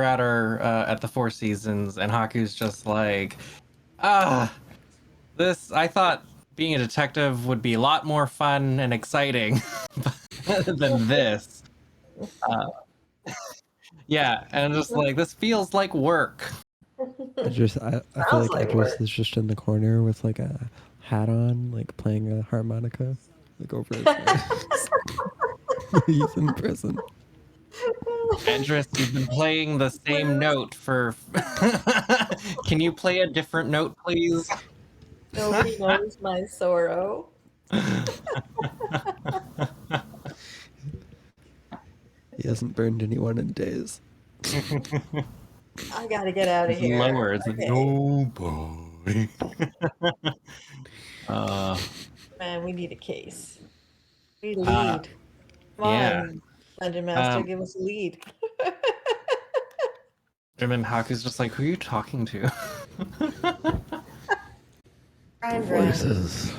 we're at our at the Four Seasons, and Haku's just like, this. I thought being a detective would be a lot more fun and exciting than this. Yeah, and I'm just like, this feels like work. I feel Sounds like like Idris work. is just in the corner with like a hat on, like playing a harmonica, like over his face. He's in prison. Andres, you've been playing the same note for. Can you play a different note, please? Nobody knows my sorrow. He hasn't burned anyone in days. I gotta get out of It's here. lower. It's like Okay. nobody. Man, we need a case. We need a lead. Come yeah. on, Dungeon Master, give us a lead. And then Haku's just like, who are you talking to? Brian. Voices.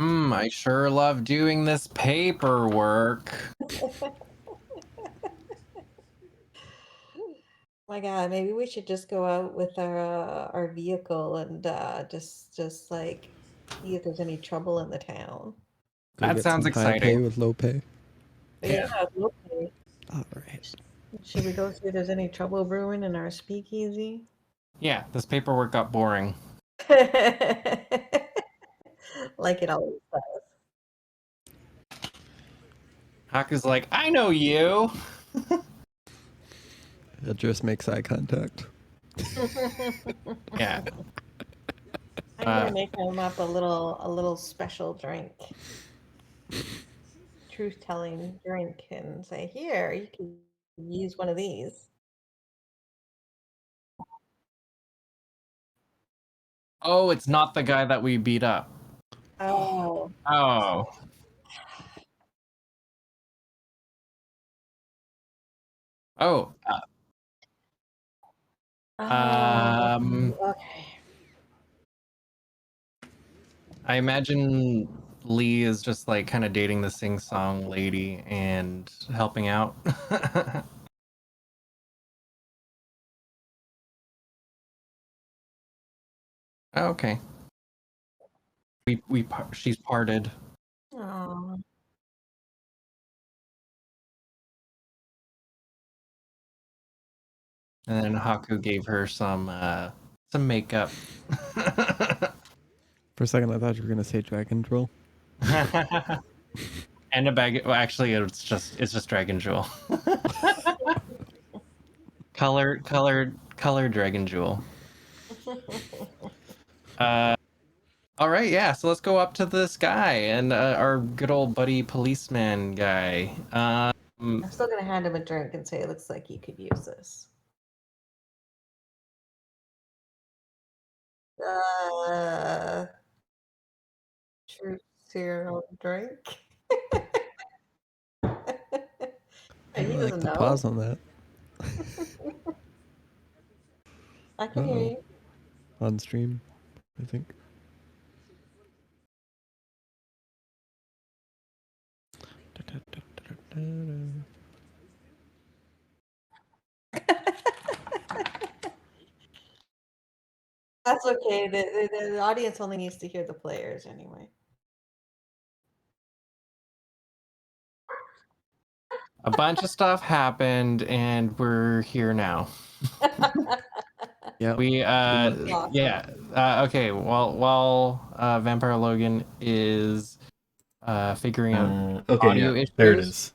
I sure love doing this paperwork. My God, maybe we should just go out with our vehicle and just like see if there's any trouble in the town. That sounds High pay exciting. with low pay. Yeah, okay. All right. Should we go see if there's any trouble brewing in our speakeasy? Yeah, this paperwork got boring. Like it always does. Haku's like, I know you. Idris makes eye contact. Yeah. I'm gonna make him up a little special drink, truth-telling drink, and say, "Here, you can use one of these." Oh, it's not the guy that we beat up. Oh. Oh. Oh. Okay. I imagine Lee is just like kind of dating the sing-song lady and helping out. Okay. She's parted. Oh. And then Haku gave her some makeup. For a second, I thought you were gonna say Dragon Drill. And a bag. Well, actually, it's just Dragon Jewel. Color Dragon Jewel. All right, yeah. So let's go up to this guy and our good old buddy policeman guy. I'm still gonna hand him a drink and say, "It looks like you could use this." Truth serum drink. I He like doesn't the know. pause on that. I can hear you. On stream, I think. That's okay. The audience only needs to hear the players anyway. A bunch of stuff happened, and we're here now. Yeah. We yeah. Okay. While Vampire Logan is figuring out audio issues. There it is.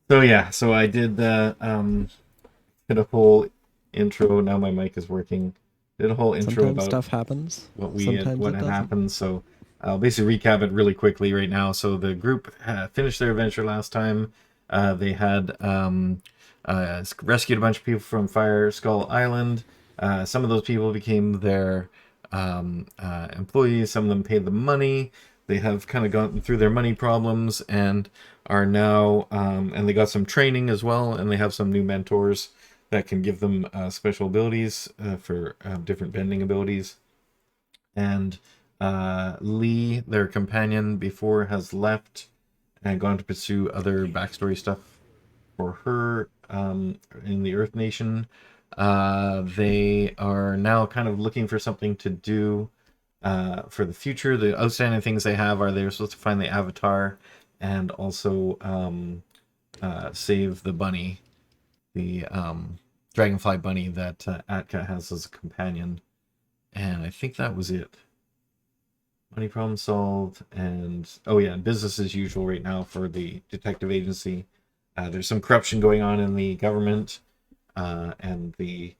So yeah, so I did did a whole intro. Now my mic is working. Did a whole intro Sometimes about stuff happens. what Sometimes had it doesn't. happened. So I'll basically recap it really quickly right now. So the group finished their adventure last time. They had rescued a bunch of people from Fire Skull Island. Some of those people became their employees. Some of them paid them money. They have kind of gotten through their money problems and are now, and they got some training as well, and they have some new mentors. that can give them special abilities for different bending abilities. And Lee, their companion before, has left and gone to pursue other backstory stuff for her in the Earth Nation. They are now kind of looking for something to do for the future. The outstanding things they have are they're supposed to find the Avatar and also save the bunny, the dragonfly bunny that Atka has as a companion. And I think that was it. Money problem solved, and oh yeah, business as usual right now for the detective agency. There's some corruption going on in the government, and the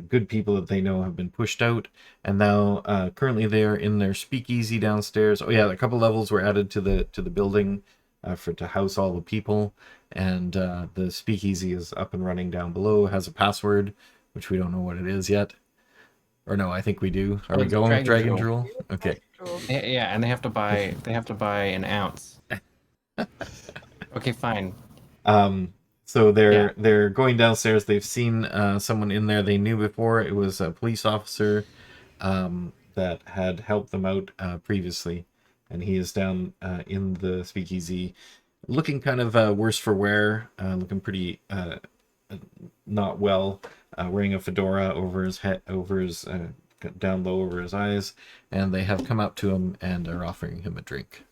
good people that they know have been pushed out, and now currently they are in their speakeasy downstairs. Oh yeah, a couple levels were added to the building to house all the people, and the speakeasy is up and running down below. It has a password, which we don't know what it is yet. Or no, I think we do. Are we It's going with Dragon Dragon Jewel. Drool? Okay. Yeah, and they have to buy an ounce. Okay, fine. So Yeah. they're going downstairs. They've seen someone in there they knew before. It was a police officer that had helped them out previously, and he is down in the speakeasy, looking kind of worse for wear, looking pretty not well, wearing a fedora over his head, over his down low over his eyes, and they have come up to him and are offering him a drink.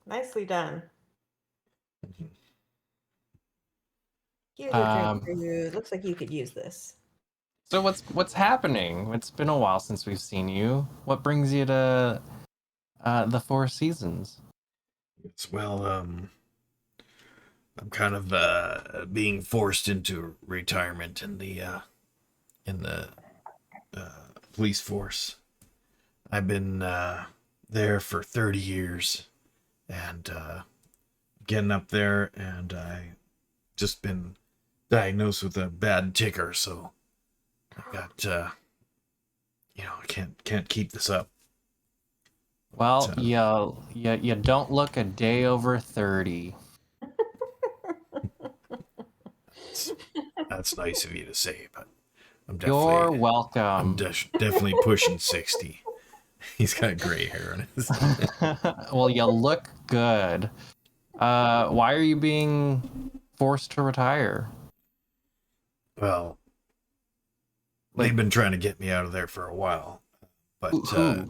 Nicely done. Here's a drink Um, for you. Looks like you could use this. so what's happening? It's been a while since we've seen you. What brings you to the Four Seasons? It's well, I'm kind of being forced into retirement in the police force. I've been there for 30 years, and getting up there, and I just been diagnosed with a bad ticker, so I got I can't keep this up. Well, So, you don't look a day over 30. that's nice of you to say, but You're I'm welcome. definitely pushing 60. He's got gray hair on his. Well, you look good. Why are you being forced to retire? Well, Like, they've been trying to get me out of there for a while, but who?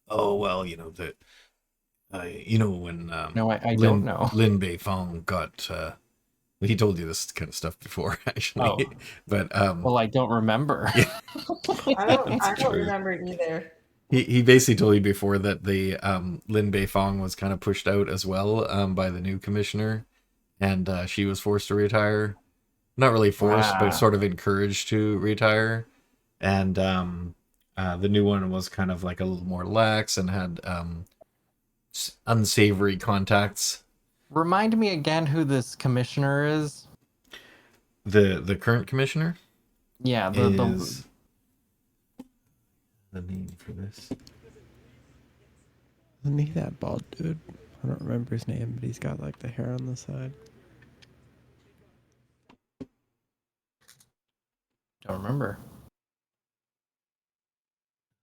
oh well, that when No, I don't know. Lin Bei Fong got he told you this kind of stuff before actually, Oh, but well, I don't remember. yeah, I that's don't true. remember either. He basically told you before that the Lin Bei Fong was kind of pushed out as well by the new commissioner, and she was forced to retire. Not really forced, but Wow. sort of encouraged to retire. And the new one was kind of like a little more lax and had unsavory contacts. Remind me again who this commissioner is. The current commissioner Yeah, is the name for this. Isn't he that bald dude? I don't remember his name, but he's got like the hair on the side. don't remember.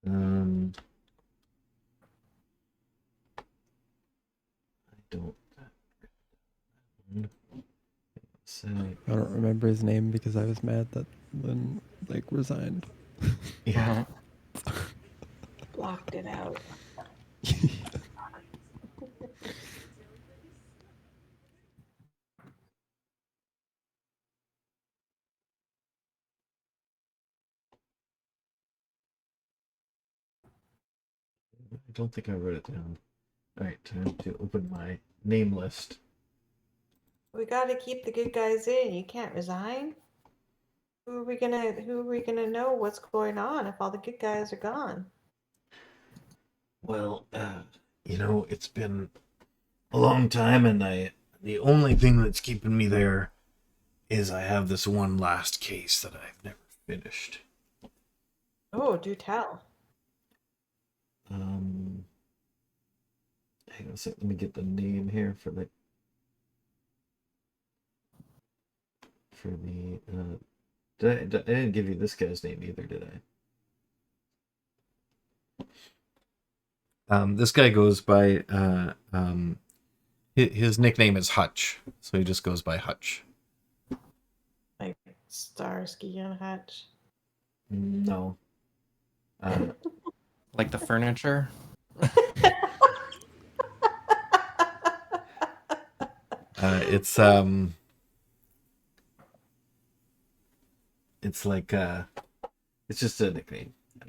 I don't say. I don't remember his name because I was mad that Lynn like resigned. Yeah. Blocked it out. I don't think I wrote it down. All right, time to open my name list. We got to keep the good guys in. You can't resign. Who are we gonna know what's going on if all the good guys are gone? Well, it's been a long time, and the only thing that's keeping me there is I have this one last case that I've never finished. Oh, do tell. Hang on a sec, let me get the name here for the. for the. I didn't give you this guy's name either, did I? This guy goes by. His nickname is Hutch, so he just goes by Hutch. Like Starsky and Hutch. No. Like the furniture? It's like it's just a nickname. I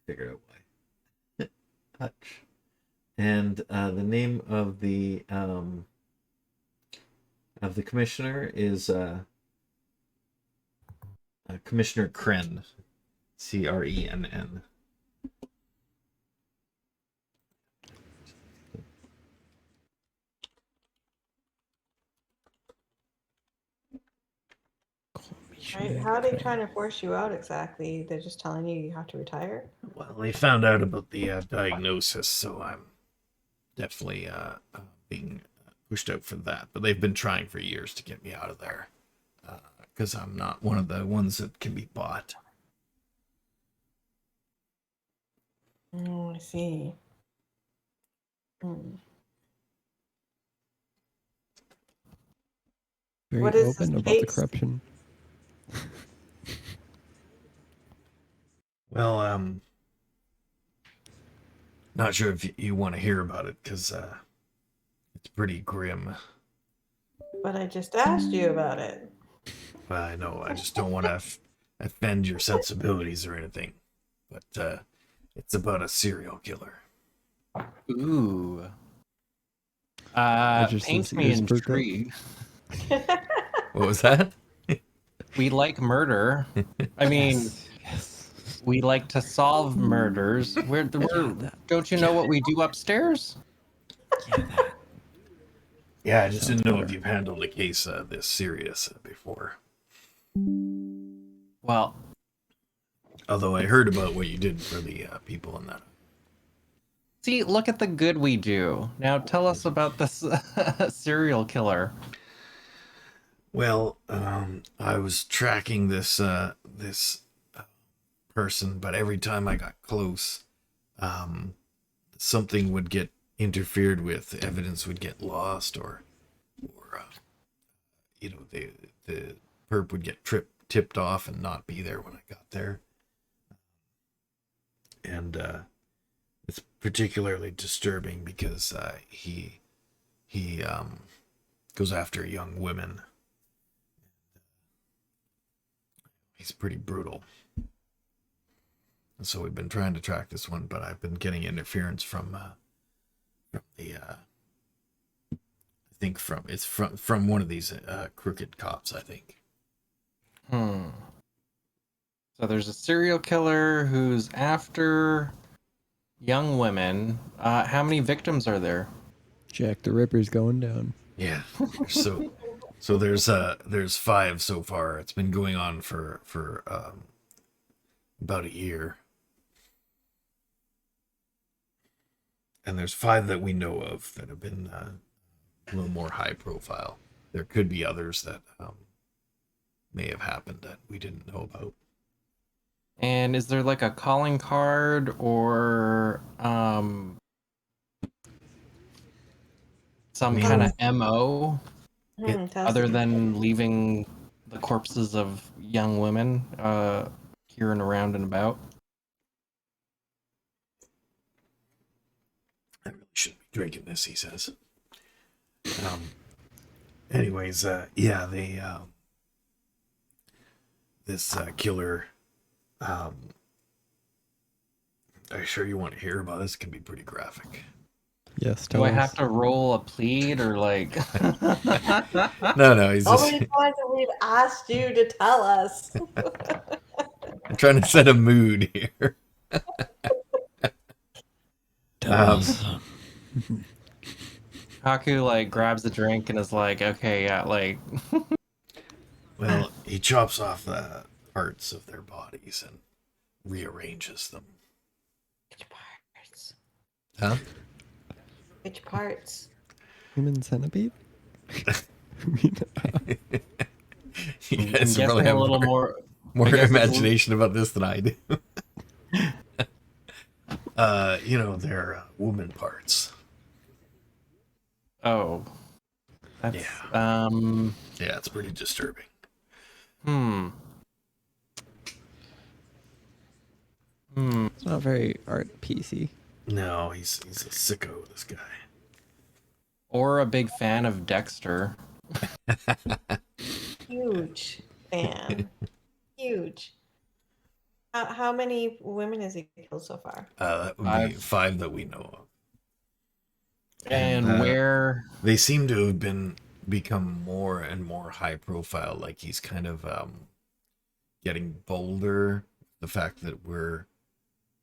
figured out why. Hutch. And the name of the commissioner is Commissioner Krenn, Crenn. Right? How are they trying to force you out exactly? They're just telling you have to retire? Well, they found out about the diagnosis, so I'm definitely being pushed out for that. But they've been trying for years to get me out of there because I'm not one of the ones that can be bought. Oh, I see. Very What is open this about the case? corruption. Well, not sure if you want to hear about it because it's pretty grim. But I just asked you about it. I know. I just don't want to offend your sensibilities or anything. But it's about a serial killer. Ooh. Just Paints his me ears perk up. intrigued. What was that? We like murder. I mean, Yes. we like to solve murders. Don't you know what we do upstairs? Yeah, I just Sounds didn't know better. if you've handled a case this serious before. Well, Although I heard about what you did for the people in that. see, look at the good we do. Now tell us about this serial killer. Well, I was tracking this person, but every time I got close, something would get interfered with, evidence would get lost, or the perp would get tipped off and not be there when I got there. And it's particularly disturbing because he goes after young women. He's pretty brutal. And so we've been trying to track this one, but I've been getting interference from the I think from one of these crooked cops, I think. So there's a serial killer who's after young women. How many victims are there? Jack the Ripper's going down. Yeah. So there's 5 so far. It's been going on for about a year. And there's 5 that we know of that have been a little more high profile. There could be others that may have happened that we didn't know about. And is there like a calling card or some kind of MO other than leaving the corpses of young women here and around and about? I really shouldn't be drinking this, he says. Anyways, yeah, they this killer. Are you sure you want to hear about this? It can be pretty graphic. Yes, Do tell I us. have to roll a plead or like? No, he's How just. many times have we asked you to tell us? I'm trying to set a mood here. Tell us. Haku like grabs a drink and is like, okay, yeah, like. Well, he chops off the parts of their bodies and rearranges them. Which parts? Huh? Which parts? Human centipede? You I'm guys guessing probably a have little more. more I guess it's a little- imagination about this than I do. They're woman parts. Oh, that's Yeah, it's pretty disturbing. Hmm. It's not very art piecey. No, he's a sicko, this guy. Or a big fan of Dexter. Huge fan. Huge. How many women has he killed so far? That would be 5 that we know of. And where they seem to have become more and more high profile. Like he's kind of getting bolder. The fact that we're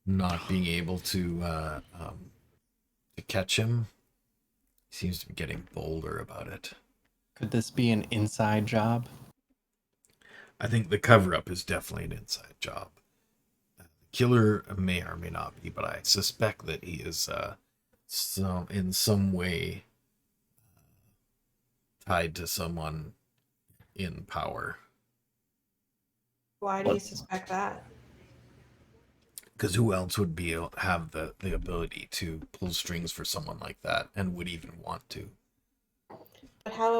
not being able to catch him, he seems to be getting bolder about it. could this be an inside job? I think the cover up is definitely an inside job. The killer may or may not be, but I suspect that he is in some way tied to someone in power. Why do you suspect that? Because who else would have the ability to pull strings for someone like that and would even want to? But how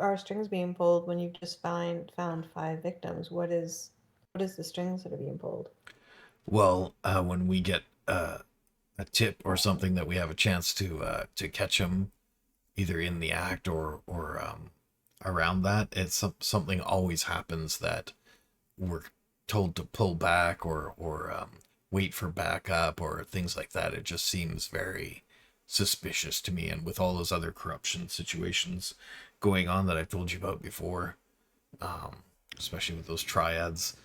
are strings being pulled when you've just found 5 victims? What is the strings that are being pulled? Well, when we get a tip or something that we have a chance to catch him, either in the act or around that, it's something always happens that we're told to pull back or wait for backup or things like that. It just seems very suspicious to me. And with all those other corruption situations going on that I told you about before, especially with those triads,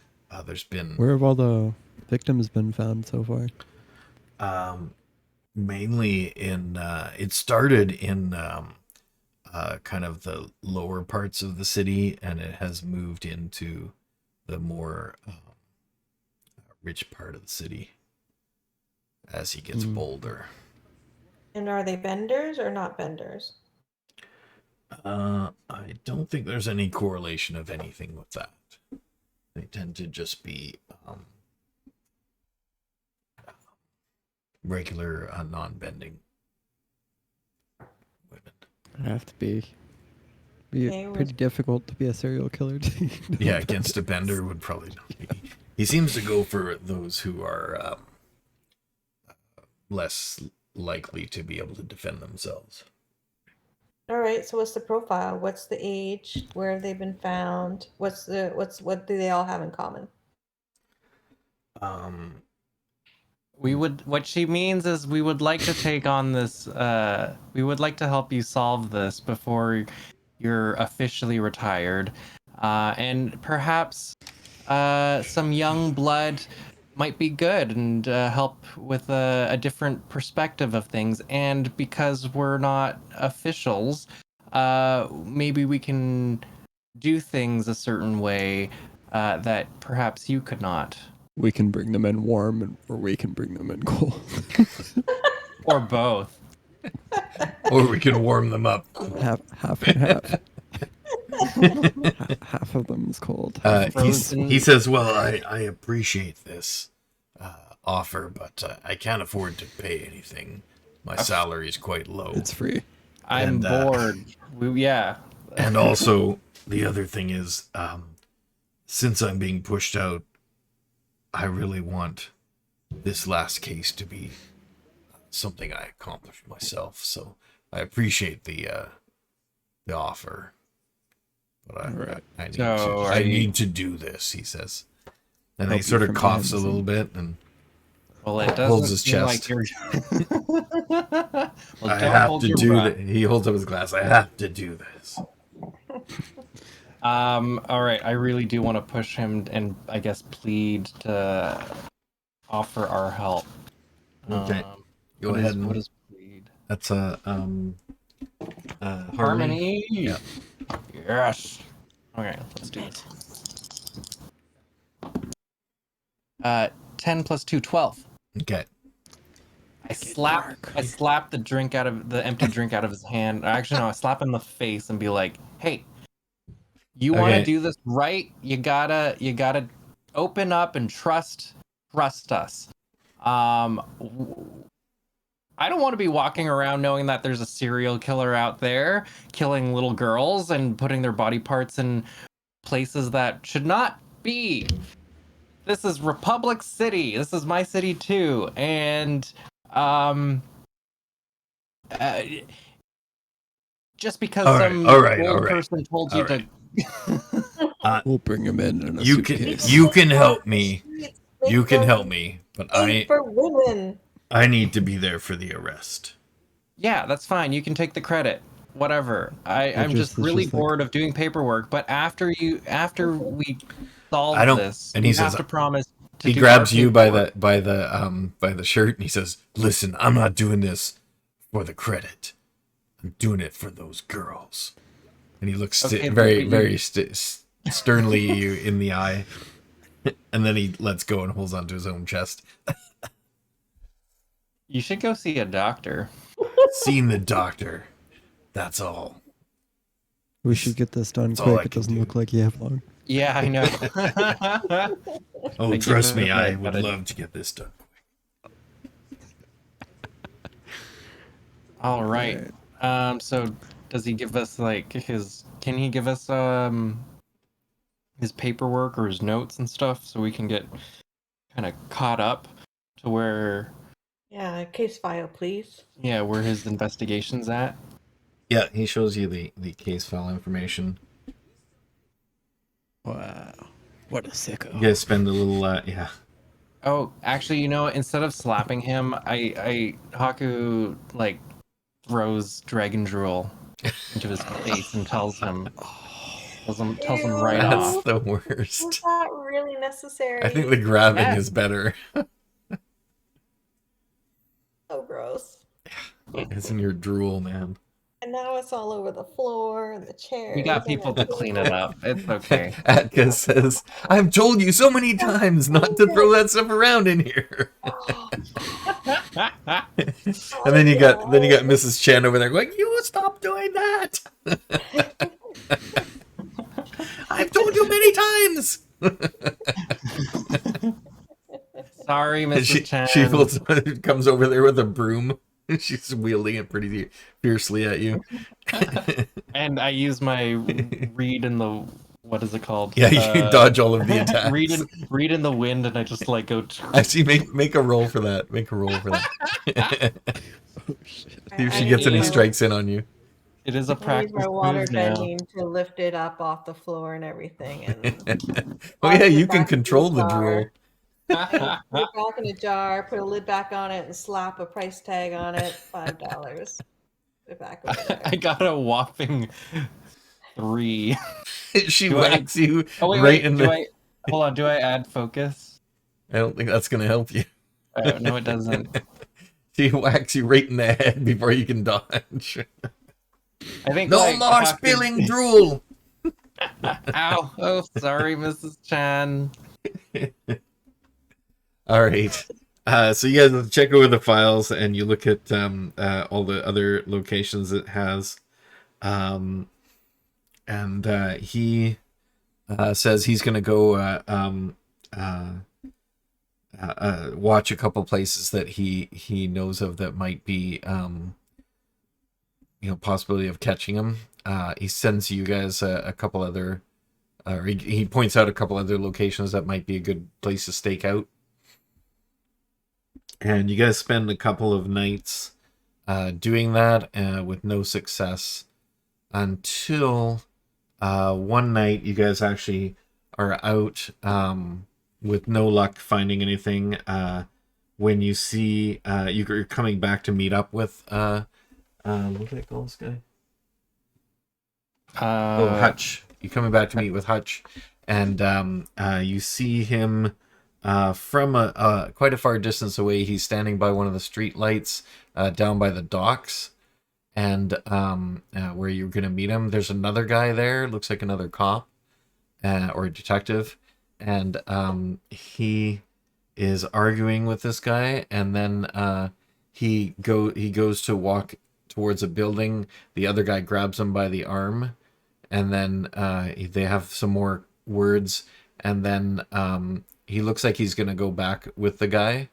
there's been... Where have all the victims been found so far? Mainly in... it started in kind of the lower parts of the city, and it has moved into the more rich part of the city as he gets bolder. And are they benders or not benders? I don't think there's any correlation of anything with that. They tend to just be regular non-bending women. It'd have to be Okay, pretty difficult to be a serial killer. Yeah, against a bender would probably not be. He seems to go for those who are less likely to be able to defend themselves. All right, so what's the profile? What's the age? Where have they been found? What do they all have in common? What she means is we would like to take on this, we would like to help you solve this before you're officially retired. And perhaps some young blood might be good and help with a different perspective of things. And because we're not officials, maybe we can do things a certain way that perhaps you could not. We can bring them in warm, or we can bring them in cold. Or both. Or we can warm them up. half and half. Half of them's cold. He says, well, I appreciate this offer, but I can't afford to pay anything. My salary is quite low. It's free. I'm bored. Yeah. And also, the other thing is, since I'm being pushed out, I really want this last case to be something I accomplished myself. So I appreciate the offer, but I need to do this, he says. And he sort of coughs a little bit and holds his chest. Like I have to do that. He holds up his glass. I have to do this. All right. I really do want to push him and I guess plead to offer our help. Okay. Go ahead. What is plead? That's a Harmony. Yeah. Yes. Okay, let's do this. 10 plus 2, 12. Okay. I slap the empty drink out of his hand. Actually, no, I slap him in the face and be like, "Hey, You want to Okay. do this right, you gotta open up and trust us. I don't want to be walking around knowing that there's a serial killer out there killing little girls and putting their body parts in places that should not be. This is Republic City. This is my city too, and uh, just because All right, some all right, all old right, person told all you right. to. We'll bring him in a You suitcase. you can help me. Make You can them help me, but safe for women. I need to be there for the arrest. Yeah, that's fine. You can take the credit. Whatever. I'm it's just really just like- bored of doing paperwork. But after we solve I don't. this, And he you says have to promise to he do grabs our you by paperwork. the shirt and he says, "Listen, I'm not doing this for the credit. I'm doing it for those girls." And he looks Okay, very but you- sternly you in the eye, and then he lets go and holds onto his own chest. You should go see a doctor. Seen the doctor. That's all. We should get this done That's all I quick. It can doesn't do. look like you have long. Yeah, I know. Oh, I trust give me, it I a would minute. love to get this done. All right. So does he give us like can he give us his paperwork or his notes and stuff so we can get kind of caught up to where Yeah, case file, please. where his investigation's at? Yeah, he shows you the case file information. Wow. What a sicko. You guys spend a little, yeah. Oh, actually, instead of slapping him, I Haku like throws dragon drool into his face and tells him right Ew. off. That's the Was worst. that really necessary? I think the grabbing Yeah. is better. So gross. It's in your drool, man. And now it's all over the floor and the chairs. We got and people the to clean it up. It's okay. Atka says, "I've told you so many times not to throw that stuff around in here." And then you got Mrs. Chen over there going, "You stop doing that." I've told you many times. Sorry, Mrs. Chen. She comes over there with a broom. She's wielding it pretty fiercely at you. And I use my read in the what is it called? Yeah, you dodge all of the attacks. read in the wind, and I just like go. Actually, make a roll for that. Make a roll for that. Oh, shit. See if she gets any strikes in on you. It is a I use practice my water move now. bending to lift it up off the floor and everything. And Oh yeah, Toss it you can back in control the the drool. jar. Put it back in a jar, put a lid back on it, and slap a price tag on it. $5. Put it back over there. I got a whopping 3. She Do I- whacks you Oh wait, right in do the. I? Hold on. Do I add focus? I don't think that's gonna help you. No, it doesn't. She whacks you right in the head before you can dodge. I think No like, more Haku- spilling drool. Ow! Oh, sorry, Mrs. Chan. All right. So you guys check over the files and you look at all the other locations it has. And he says he's going to go watch a couple places that he knows of that might be possibility of catching him. He sends you guys a couple other, he points out a couple other locations that might be a good place to stake out. And you guys spend a couple of nights doing that with no success until one night you guys actually are out with no luck finding anything when you see you're coming back to meet up with what do they call this guy? Hutch. You're coming back to meet with Hutch, and you see him from quite a far distance away. He's standing by one of the street lights down by the docks, and where you're going to meet him. There's another guy there, looks like another cop or a detective, and he is arguing with this guy, and then he goes to walk towards a building. The other guy grabs him by the arm and then they have some more words, and then he looks like he's gonna go back with the guy,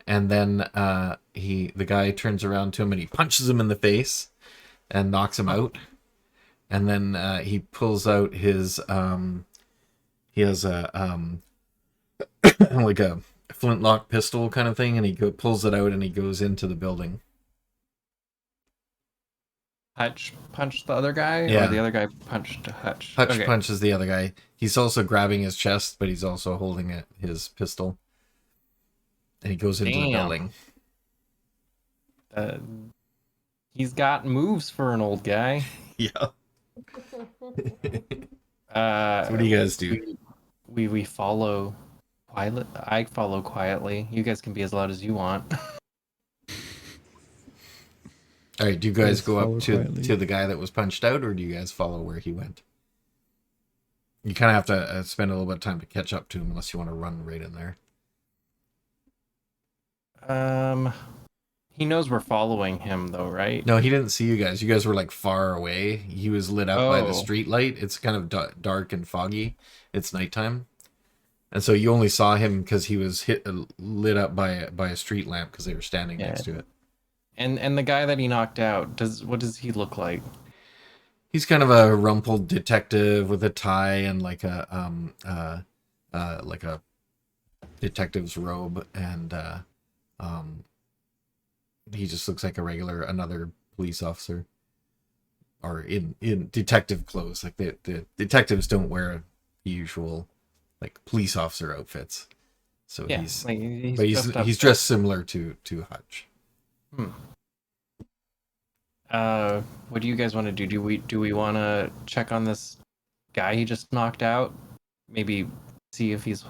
and then the guy turns around to him and he punches him in the face and knocks him out, and then he pulls out his he has a like a flintlock pistol kind of thing, and he pulls it out and he goes into the building. Hutch punched the other guy, Yeah. or the other guy punched Hutch? Hutch Okay. punches the other guy. He's also grabbing his chest, but he's also holding his pistol. And he goes into the Damn. building. He's got moves for an old guy. Yeah. So what do you guys do? We follow quietly. I follow quietly. You guys can be as loud as you want. All right, do you guys Yes, go follow up to quietly. the guy that was punched out, or do you guys follow where he went? You kind of have to spend a little bit of time to catch up to him, unless you want to run right in there. He knows we're following him though, right? No, he didn't see you guys. You guys were like far away. He was lit up by the Oh. street light. It's kind of dark and foggy. It's nighttime. And so you only saw him because he was lit up by a street lamp because they were standing Yeah. next to it. And the guy that he knocked out, what does he look like? He's kind of a rumpled detective with a tie and like a detective's robe, and he just looks like another police officer, or in detective clothes. Like the detectives don't wear the usual like police officer outfits. So Yeah, he's like but dressed up. he's dressed similar to Hutch. What do you guys want to do? Do we want to check on this guy he just knocked out? Maybe see if he's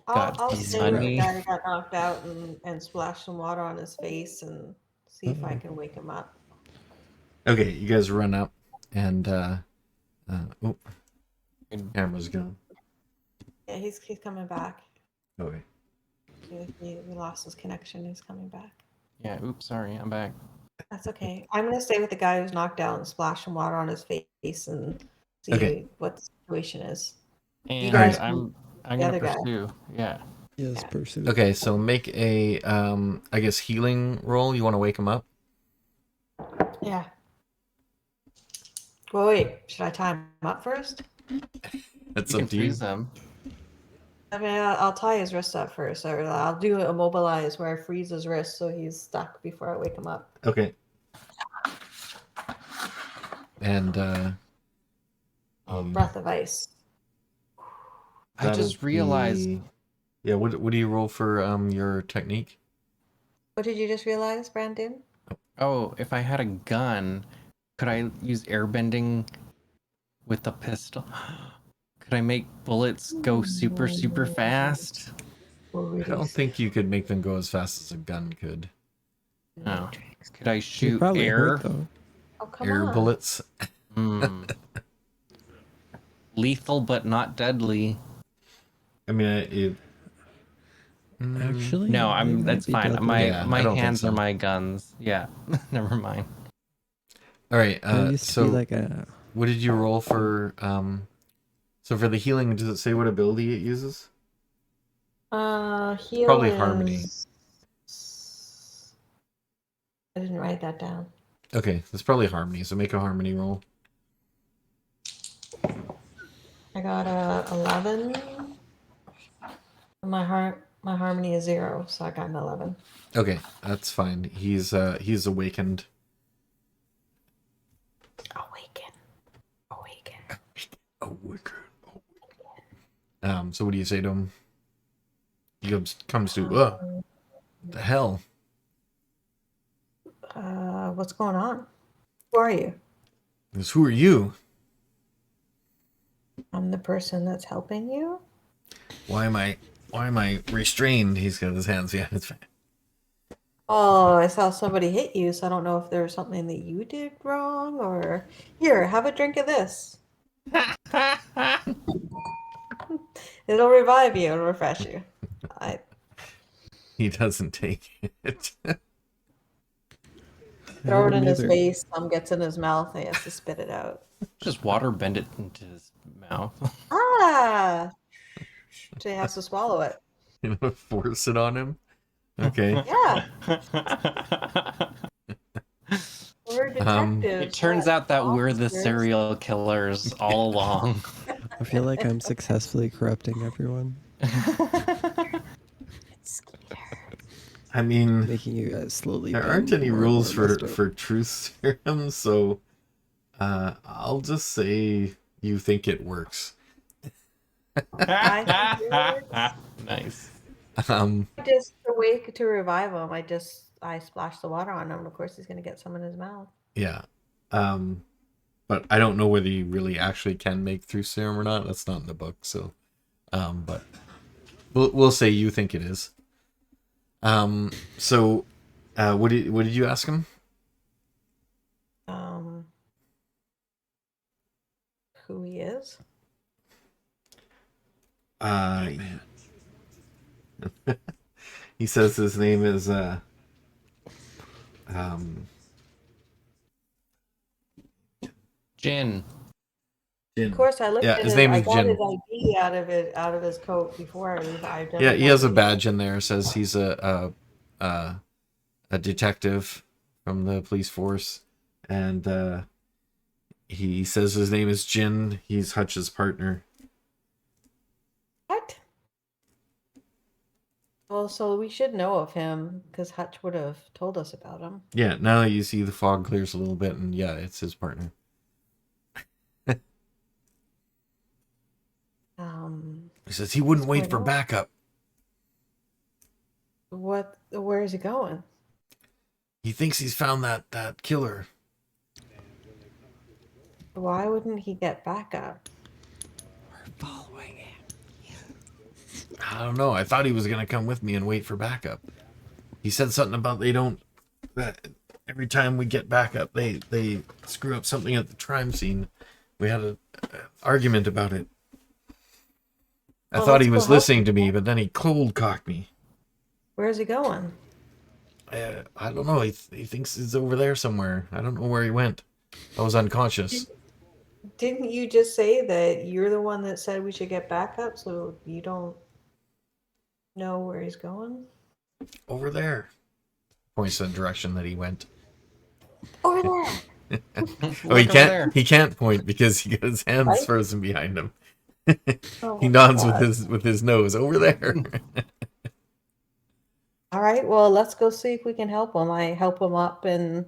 got I'll some stay with the money. guy who got knocked out and splash some water on his face and see if I can wake him up. Okay, you guys run up, and camera's gone. Yeah, he's coming back. Okay. He lost his connection. He's coming back. Yeah, oops, sorry, I'm back. That's okay. I'm gonna stay with the guy who's knocked out and splash some water on his face and see Okay. what the situation is. And guys I'm the gonna other guy. pursue. Yeah. Yes, Yeah. pursuit. Okay, so make a I guess healing roll. You want to wake him up? Yeah. Well, wait. Should I tie him up first? That's You can up to you. freeze them. I mean, I'll tie his wrist up first, or I'll do immobilize where I freeze his wrist so he's stuck before I wake him up. Okay. And Breath of ice. I just realized. Yeah, what do you roll for your technique? What did you just realize, Brandon? Oh, if I had a gun, could I use airbending with the pistol? Could I make bullets go super fast? I don't think you could make them go as fast as a gun could. No. Could I You'd shoot probably air? hurt, though. Oh, come Air on. bullets. Hmm. Lethal but not deadly. I mean, Actually, No, they might that's be fine. deadly. Yeah, I My don't think hands so. are my guns. Yeah. Never mind. all right. There used to So be like a what did you roll for? So for the healing, does it say what ability it uses? Heal Probably is- harmony. I didn't write that down. Okay, it's probably harmony. So make a harmony roll. I got a 11. My harmony is 0, so I got an 11. Okay, that's fine. He's awakened. Awaken. So what do you say to him? He comes to, the hell? What's going on? Who are you? He goes, who are you? I'm the person that's helping you. Why am I restrained? He's got his hands behind his back. Oh, I saw somebody hit you, so I don't know if there was something that you did wrong or here, have a drink of this. It'll revive you and refresh you. He doesn't take it. throw it in wouldn't his either. face. Some gets in his mouth. And he has to spit it out. Just water bend it into his mouth. Ah! So he has to swallow it. You know, force it on him. Okay. Yeah, we're detectives. It turns not out that we're the monsters. serial killers all along. I feel like I'm successfully corrupting everyone, I mean, making you guys slowly. there become aren't any more and rules more for messed up. for truth serums, so I'll just say you think it works. I think it works. Nice. Just a way to revive him. I splash the water on him. Of course, he's gonna get some in his mouth. Yeah. But I don't know whether you really actually can make truth serum or not. That's not in the book, so but we'll say you think it is. So what did you ask him? Who he is? He says his name is Jin. Jin. Of course, I looked Yeah, at his name I is got Jin. his ID out of his coat before I Yeah, he has a badge in there. Says he's a detective from the police force, and he says his name is Jin. He's Hutch's partner. What? Well, so we should know of him because Hutch would have told us about him. Yeah, now you see the fog clears a little bit, and yeah, it's his partner. He says he wouldn't wait for backup. Where is he going? He thinks he's found that killer. Why wouldn't he get backup? We're following him. I don't know. I thought he was gonna come with me and wait for backup. He said something about that every time we get backup, they screw up something at the crime scene. We had an argument about it. I thought he was listening to me, but then he cold cocked me. Where is he going? I don't know. He thinks he's over there somewhere. I don't know where he went. I was unconscious. Didn't you just say that you're the one that said we should get backup, so you don't know where he's going? Over there. Points in the direction that he went. Over there. Oh, he can't point because he got his hands frozen behind him. He nods with his nose over there. All right, well, let's go see if we can help him. I help him up and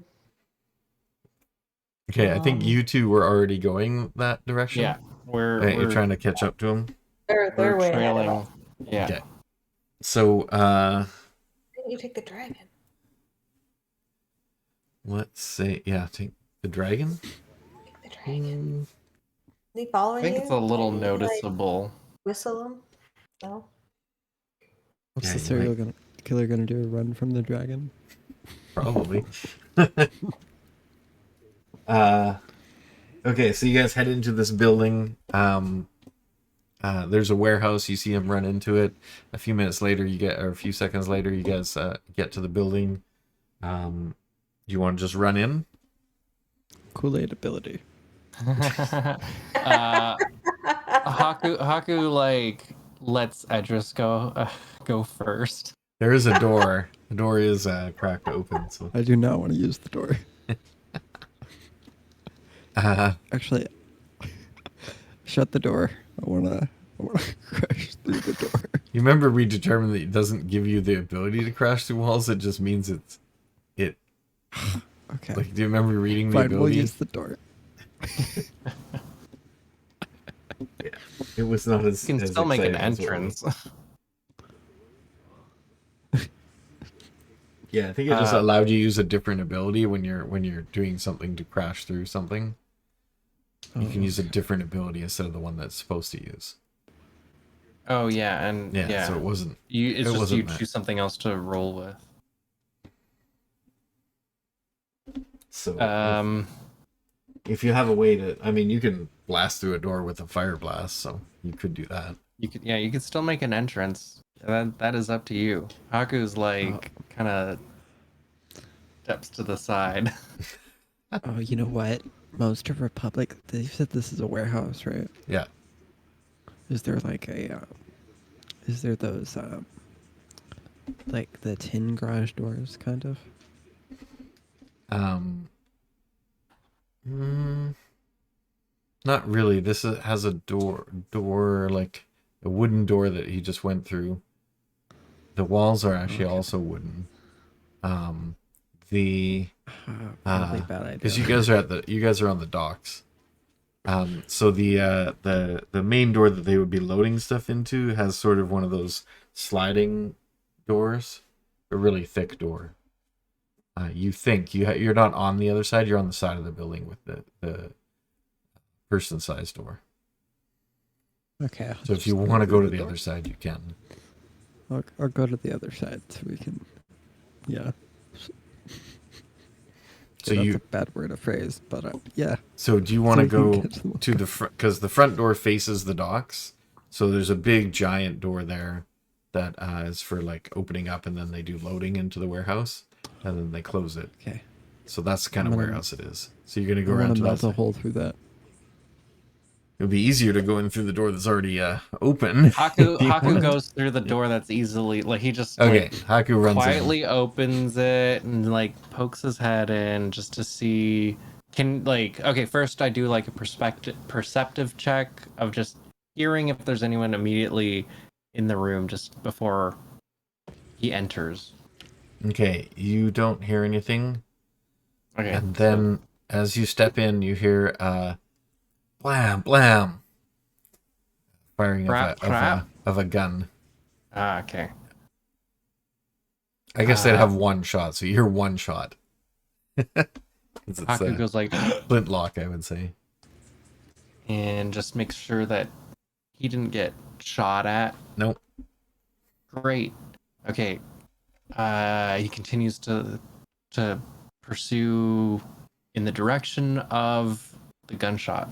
Okay, I think you two were already going that direction. Yeah, You're trying to catch up to him. they're we're way ahead of trailing. us. Yeah. Okay. So, Didn't you take the dragon? let's say, take the dragon. Take the dragon. Is he following I you? think it's a little Can you, like, noticeable. whistle him? No? What's Yeah, the you serial killer gonna do? Run from the dragon? Probably. Okay, so you guys head into this building. There's a warehouse. You see him run into it. A few seconds later, you guys get to the building. Do you want to just run in? Kool-Aid ability. Haku like lets Edris go first. There is a door. The door is cracked open. So I do not want to use the door. Actually, shut the door. I wanna crash through the door. you remember we determined that it doesn't give you the ability to crash through walls. It just means it. Okay. Like, do you remember reading the Fine, ability? we'll use the door. It was not as. You can as still make an exciting as what it was. entrance. Yeah, I think it just allowed you to use a different ability when you're doing something to crash through something. You can use a different ability instead of the one that's supposed to use. Oh yeah, and Yeah, so it wasn't. It's just wasn't you that. choose something else to roll with. So if you have a way to, I mean, you can blast through a door with a fire blast, so you could do that. You could still make an entrance. That is up to you. Haku's like kind of steps to the side. Oh, you know what? Most of Republic, they said this is a warehouse, right? Yeah. Is there like is there those, like the tin garage doors, kind of? Mm, not really. Has a door like a wooden door that he just went through. The walls are actually Okay. also wooden. The Probably a bad idea. because you guys are on the docks. So the main door that they would be loading stuff into has sort of one of those sliding doors, a really thick door. You think you're not on the other side; you're on the side of the building with the person-sized door. Okay. So if you want to go to the other side, you can. I'll go to the other side so we can. Yeah. So that's a bad word of phrase, but yeah. So do you want to we can go get them. to the front? Because the front door faces the docks. So there's a big giant door there that is for like opening up, and then they do loading into the warehouse, and then they close it. Okay. So that's the kind of I'm gonna- warehouse it is. So you're gonna go I around want to to that melt a side. hole through that. It would be easier to go in through the door that's already open. Haku goes through the door that's easily like he just Okay, like, Haku runs quietly opens it and like pokes his head in just to see okay, first I do like a perceptive check of just hearing if there's anyone immediately in the room just before he enters. in. Okay, you don't hear anything, Okay. and then as you step in, you hear blam blam, firing Crap. of a gun. Okay. I guess they'd have one shot, so you hear one shot. It's Haku goes like flintlock, I would say. and just makes sure that he didn't get shot at. Nope. Great. Okay. He continues to pursue in the direction of the gunshot.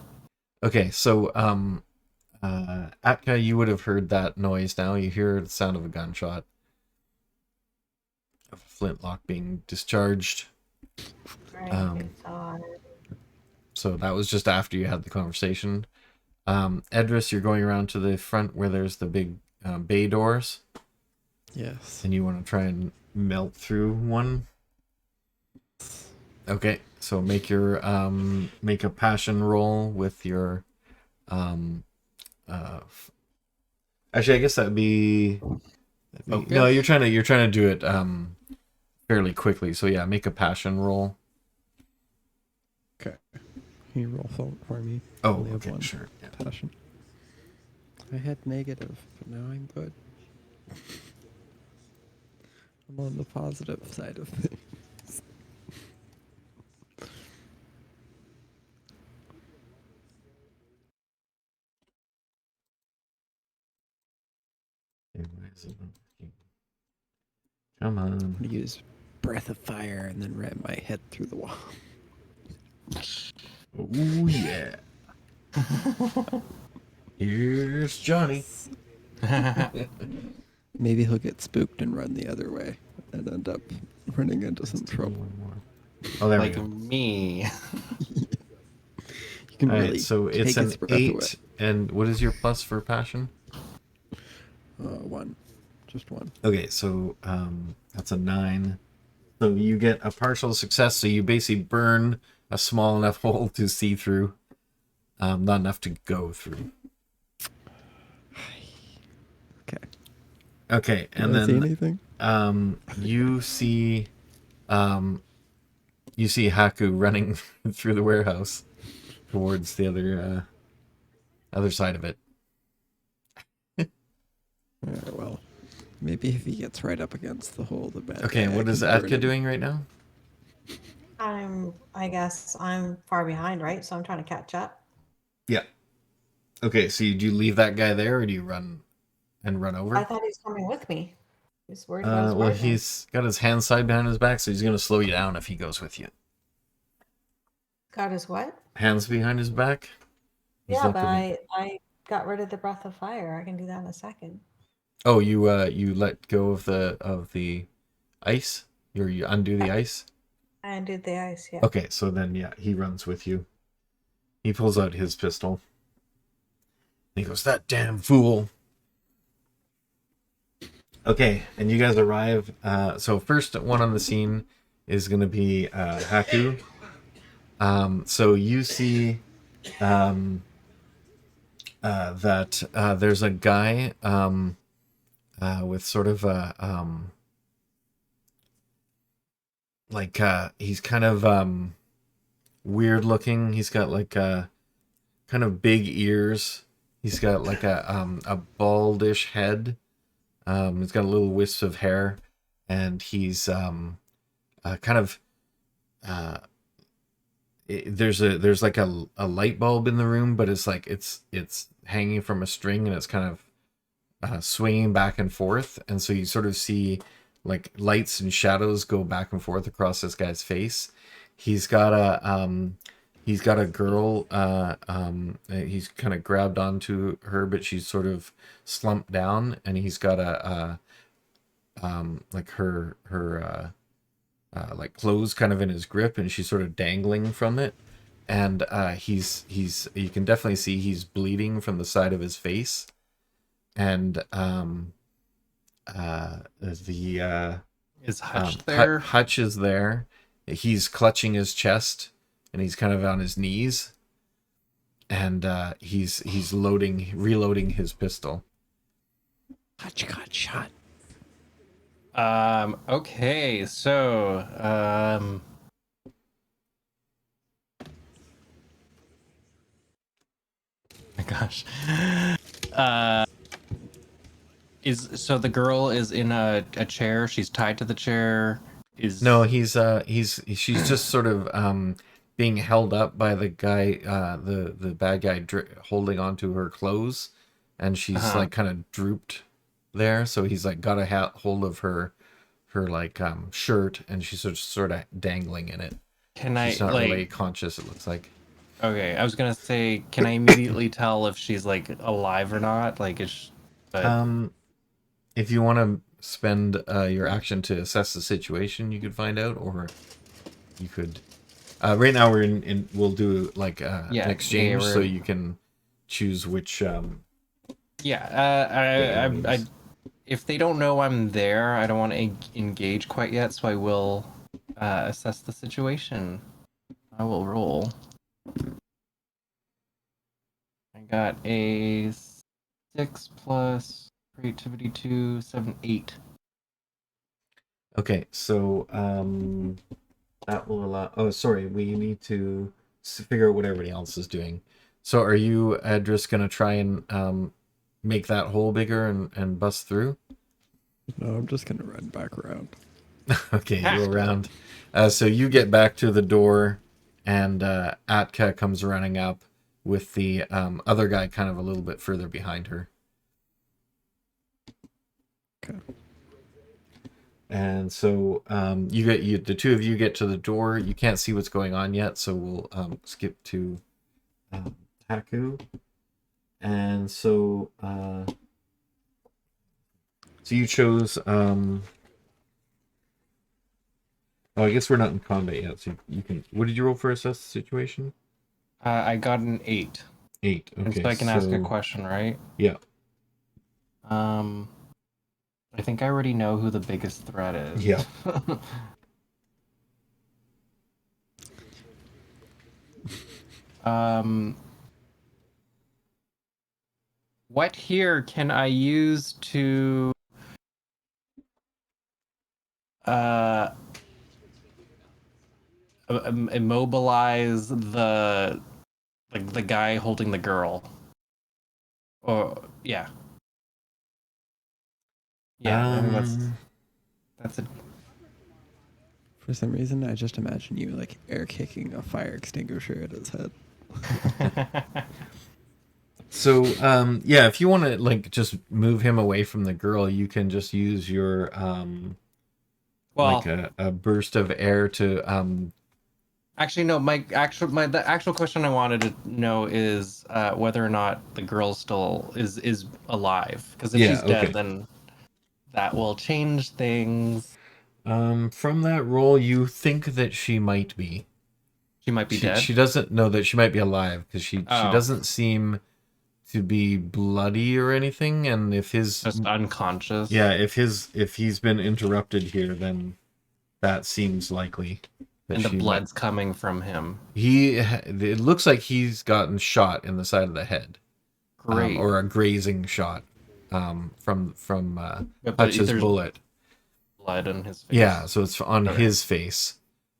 Okay, so Atka, you would have heard that noise now. You hear the sound of a gunshot. Of a flintlock being discharged. Right, so So that was just after you had the conversation. Edris, you're going around to the front where there's the big bay doors. Yes. And you want to try and melt through one. Okay, so make your make a passion roll with your actually I guess that'd be no, Focus? you're trying to do it fairly quickly. So yeah, make a passion roll. Okay. Can you roll for me? Oh, Only have okay, one sure. Yeah. Passion. I had negative, but now I'm good. I'm on the positive side of things. Why is it not working? Come on. I'm gonna use breath of fire and then ram my head through the wall. Oh yeah. Here's Johnny. Maybe he'll get spooked and run the other way and end up running into some trouble. One more. Oh, there Like we go. me. You can All really right, so it's take an his breath 8, away. and what is your plus for passion? 1. Just 1. Okay, so that's a 9. So you get a partial success. So you basically burn a small enough hole to see through, not enough to go through. Okay. Okay, and Did I see then anything? you see Haku running through the warehouse towards the other side of it. Alright, well, maybe if he gets right up against the hole, the bad Okay, guy, what I is can burn Atka him. doing right now? I guess I'm far behind, right? So I'm trying to catch up. Yeah. Okay, so do you leave that guy there, or do you run over? I thought he was coming with me. He's worried about his Well, partner. he's got his hands tied behind his back, so he's going to slow you down if he goes with you. Got his what? Hands behind his back? He's Yeah, not but gonna- I got rid of the breath of fire. I can do that in a second. Oh, you let go of the ice? You undo the ice? I undid the ice, yeah. Okay, so then yeah, he runs with you. He pulls out his pistol. And he goes, "That damn fool." Okay, and you guys arrive. So first one on the scene is going to be Haku. So you see that there's a guy with sort of a he's kind of weird looking. He's got like kind of big ears. He's got like a baldish head. He's got a little wisp of hair, and he's kind of there's like a light bulb in the room, but it's like it's hanging from a string, and it's kind of swinging back and forth, and so you sort of see like lights and shadows go back and forth across this guy's face. He's got a girl. He's kind of grabbed onto her, but she's sort of slumped down, and he's got like her like clothes kind of in his grip, and she's sort of dangling from it. And he's you can definitely see he's bleeding from the side of his face. And Is Hutch there? Hutch is there. He's clutching his chest, and he's kind of on his knees, and he's reloading his pistol. Hutch got shot. Okay, so my gosh. So the girl is in a chair, she's tied to the chair. No, she's just sort of being held up by the guy, the bad guy holding onto her clothes, and she's like kind of drooped there. So he's like got a hold of her like shirt, and she's sort of dangling in it. She's not really conscious, it looks like. Okay, I was gonna say, can I immediately tell if she's like alive or not? Like, if you want to spend your action to assess the situation, you could find out, or you could. Right now we'll do like an exchange, so you can choose which. If they don't know I'm there, I don't want to engage quite yet, so I will assess the situation. I will roll. I got a 6 plus creativity 2, 7, 8. Okay, so that will allow. Oh, sorry, we need to figure out what everybody else is doing. So, are you, Edris, gonna try and make that hole bigger and bust through? No, I'm just gonna run back around. Okay, you go around. So you get back to the door, and Atka comes running up with the other guy kind of a little bit further behind her. Okay. And so the two of you get to the door. You can't see what's going on yet, so we'll skip to Haku. And so you chose oh, I guess we're not in combat yet, so you can. What did you roll for assess the situation? I got an 8. 8. Okay. And so I can ask a question, right? Yeah. I think I already know who the biggest threat is. Yeah. What here can I use to immobilize the guy holding the girl? Or yeah. Yeah, that's it. For some reason, I just imagine you like air kicking a fire extinguisher at his head. So, yeah, if you want to like just move him away from the girl, you can just use your like a burst of air to Actually, no. The actual question I wanted to know is whether or not the girl still is alive. Because if she's dead, then that will change things. From that roll, you think that she might be. She might be dead. She doesn't know that she might be alive because she Oh. doesn't seem to be bloody or anything. And if his Just unconscious. if he's been interrupted here, then that seems likely. That And the she blood's coming from him. It looks like he's gotten shot in the side of the head. Great. Or a grazing shot from But Hutch's there's bullet. blood on his face. Yeah, so it's on his face.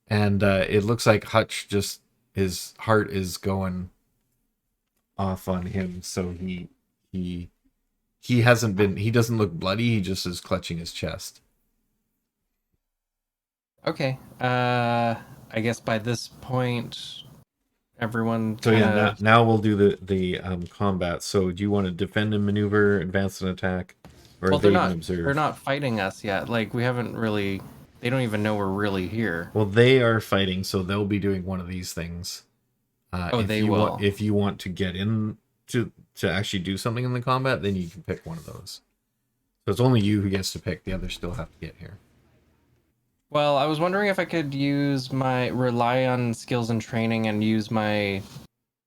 And it looks like Hutch just, his heart is going off on him. So he hasn't been, he doesn't look bloody. He just is clutching his chest. Okay. I guess by this point, everyone. So yeah, now we'll do the combat. So do you want to defend and maneuver, advance and attack, or Well, evade and observe? they're not fighting us yet. Like, we haven't really. They don't even know we're really here. Well, they are fighting, so they'll be doing one of these things. They will. If you want to get in to actually do something in the combat, then you can pick one of those. So it's only you who gets to pick. The others still have to get here. Well, I was wondering if I could rely on skills and training and use my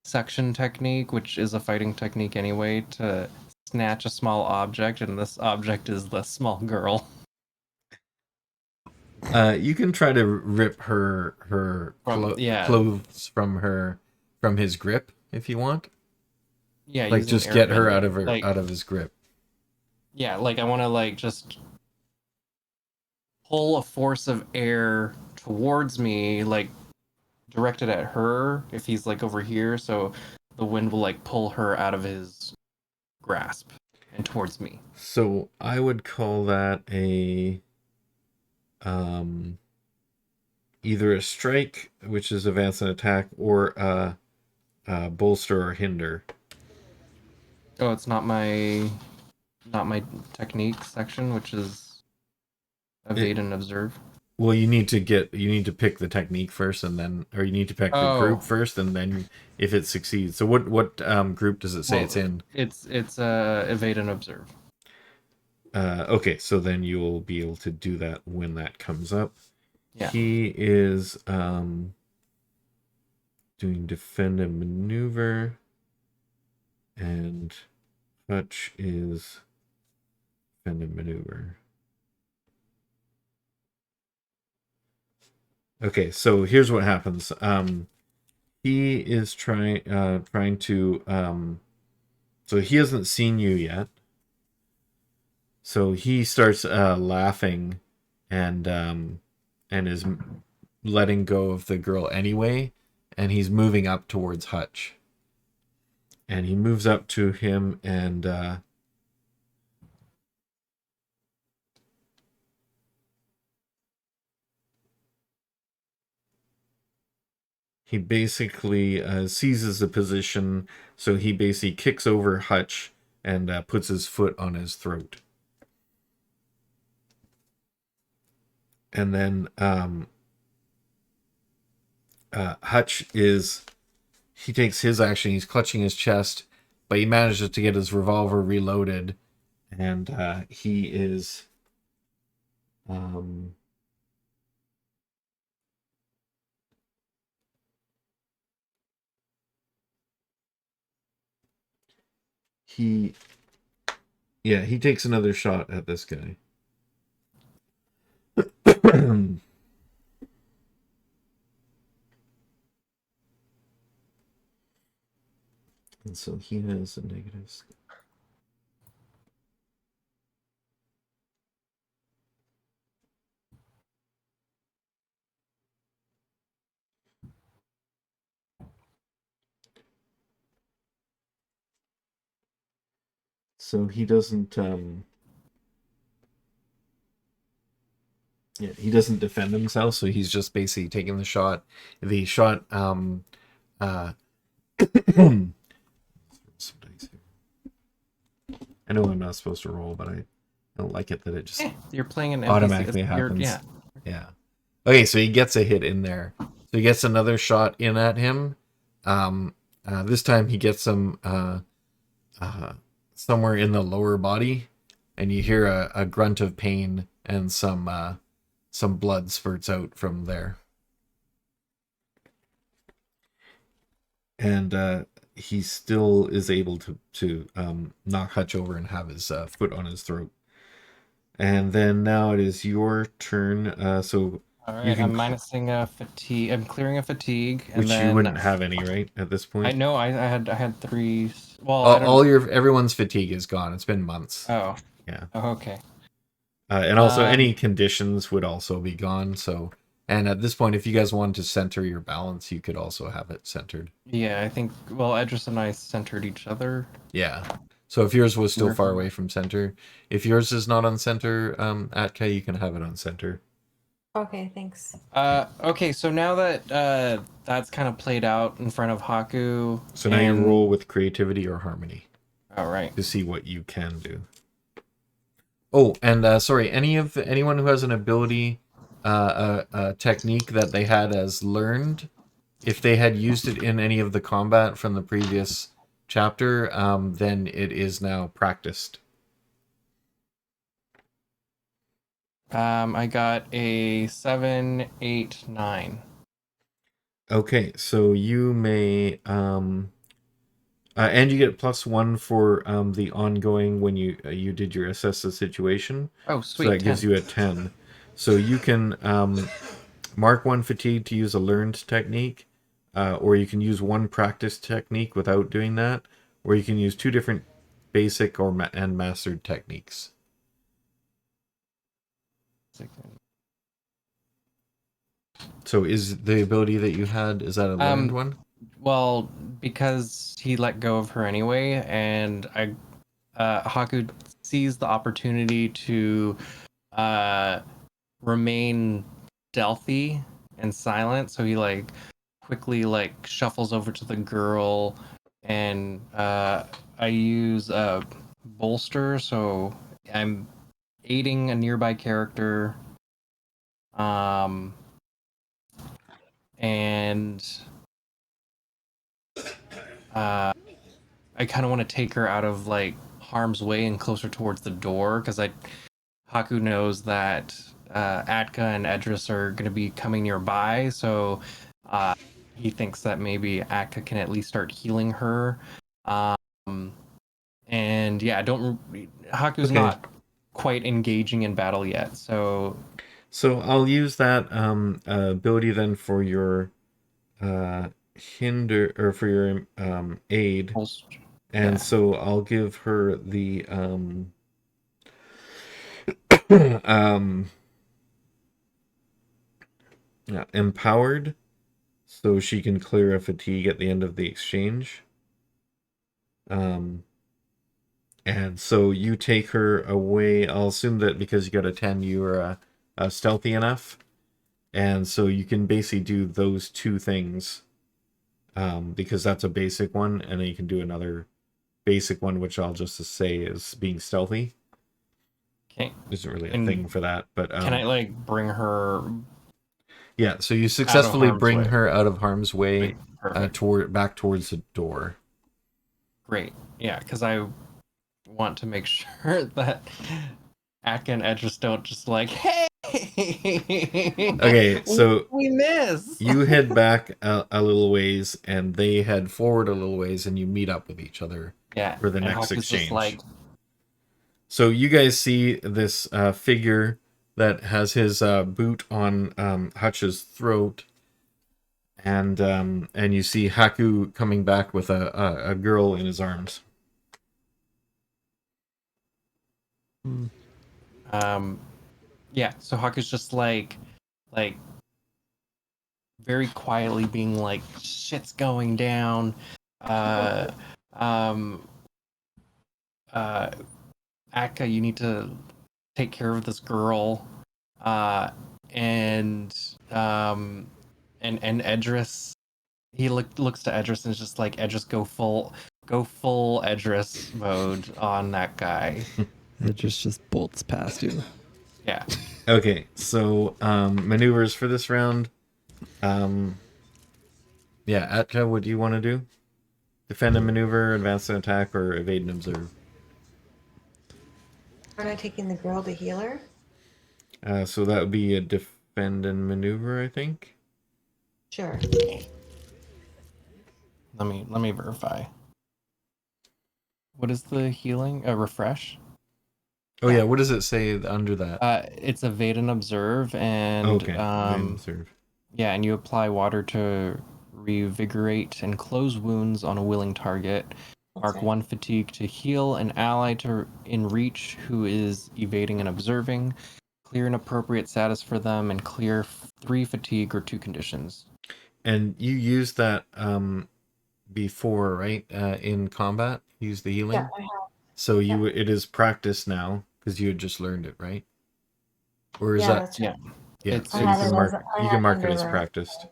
section technique, which is a fighting technique anyway, to snatch a small object, and this object is the small girl. You can try to rip her clothes from his grip if you want. Yeah, like just get her out of his grip. Yeah, like I want to like just pull a force of air towards me, like directed at her if he's like over here, so the wind will like pull her out of his grasp and towards me. So I would call that either a strike, which is advance and attack, or a bolster or hinder. Oh, it's not my technique section, which is evade and observe. Well, you need to pick the technique first, and then, or you need to pick the group first, and then if it succeeds. So what group does it say it's in? It's evade and observe. Okay, so then you'll be able to do that when that comes up. Yeah. He is doing defend and maneuver, and Hutch is defend and maneuver. Okay, so here's what happens. He is trying to so he hasn't seen you yet. So he starts laughing and is letting go of the girl anyway, and he's moving up towards Hutch. And he moves up to him and he basically seizes the position, so he basically kicks over Hutch and puts his foot on his throat. And then Hutch he takes his action, he's clutching his chest, but he manages to get his revolver reloaded, and he is he takes another shot at this guy. And so he has a negative. So he doesn't he doesn't defend himself, so he's just basically taking the shot. The shot some dice here. I know I'm not supposed to roll, but I don't like it that it just You're playing an NPC. automatically happens. Yeah. Okay, so he gets a hit in there. So he gets another shot in at him. This time he gets him somewhere in the lower body, and you hear a grunt of pain and some some blood spurts out from there. And he still is able to knock Hutch over and have his foot on his throat. And then now it is your turn. So All right, you can I'm minusing a fatigue. I'm clearing a fatigue, and which then you wouldn't have any, right, at this point. I know I had 3. Well, I don't. All everyone's fatigue is gone. It's been months. Oh. Yeah. Oh, okay. And also any conditions would also be gone. So, and at this point, if you guys wanted to center your balance, you could also have it centered. Yeah, I think. Well, Edris and I centered each other. Yeah. So if yours was still far away from center, if yours is not on center, Atka, you can have it on center. Okay, thanks. Okay, so now that that's kind of played out in front of Haku. So now you roll with creativity or harmony. All right. To see what you can do. Oh, and sorry, anyone who has an ability, a technique that they had as learned, if they had used it in any of the combat from the previous chapter, then it is now practiced. I got a 7, 8, 9. Okay, so you may and you get +1 for the ongoing when you did your assess the situation. Oh, sweet. So that gives you a 10. So you can mark 1 fatigue to use a learned technique, or you can use 1 practice technique without doing that, or you can use 2 different basic and mastered techniques. So is the ability that you had, is that a learned one? Well, because he let go of her anyway, and Haku sees the opportunity to remain stealthy and silent, so he like quickly like shuffles over to the girl, and I use a bolster, so I'm aiding a nearby character, and I kind of want to take her out of like harm's way and closer towards the door, because Haku knows that Atka and Edris are going to be coming nearby, so he thinks that maybe Atka can at least start healing her. And yeah, Haku's not quite engaging in battle yet, so I'll use that ability then for your hinder, or for your aid, and so I'll give her the empowered, so she can clear a fatigue at the end of the exchange. And so you take her away. I'll assume that because you got a 10, you are stealthy enough, and so you can basically do those 2 things, because that's a basic one, and then you can do another basic one, which I'll just say is being stealthy. Okay. Isn't really a thing for that, but can I like bring her? Yeah, so you successfully bring her out of harm's way, back towards the door. Great. Yeah, because I want to make sure that Atka and Edris don't just like, hey. Okay, so we miss. You head back a little ways, and they head forward a little ways, and you meet up with each other for the next exchange. So you guys see this figure that has his boot on Hutch's throat, and you see Haku coming back with a girl in his arms. Yeah, so Haku's just like very quietly being like, shit's going down. Atka, you need to take care of this girl. And Edris, he looks to Edris and is just like, Edris, go full Edris mode on that guy. Edris just bolts past you. Yeah. Okay, so maneuvers for this round. Yeah, Atka, what do you want to do? Defend and maneuver, advance and attack, or evade and observe? Aren't I taking the girl to heal her? So that would be a defend and maneuver, I think. Sure. Let me verify. What is the healing? Refresh. Oh Yeah. yeah, what does it say under that? It's evade and observe, and Okay, observe. yeah, and you apply water to revigorate and close wounds on a willing target. That's Mark right. 1 fatigue to heal an ally to in reach who is evading and observing. Clear an appropriate status for them, and clear 3 fatigue or 2 conditions. And you used that before, right? In combat, use the healing. Yeah, I have. So it is practice now because you had just learned it, right? Or is Yeah, that that's right. yeah? It's So I you had can it mark as I you had can mark it as underlined. practiced.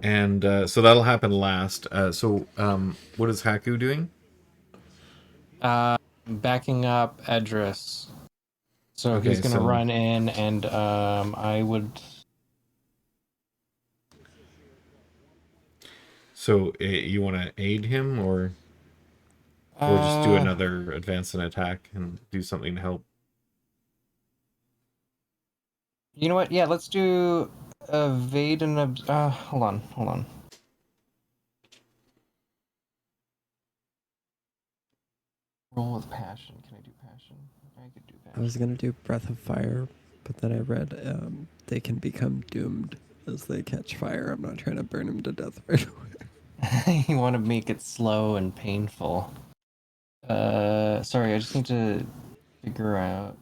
And so that'll happen last. What is Haku doing? backing up Edris. So he's Okay, gonna so run in, and I would. you want to aid him or just do another advance and attack and do something to help? You know what? Yeah, let's do evade and hold on. Roll with passion. Can I do passion? I could do I was passion. gonna do Breath of Fire, but then I read they can become doomed as they catch fire. I'm not trying to burn them to death right away. You want to make it slow and painful. Sorry, I just need to figure out.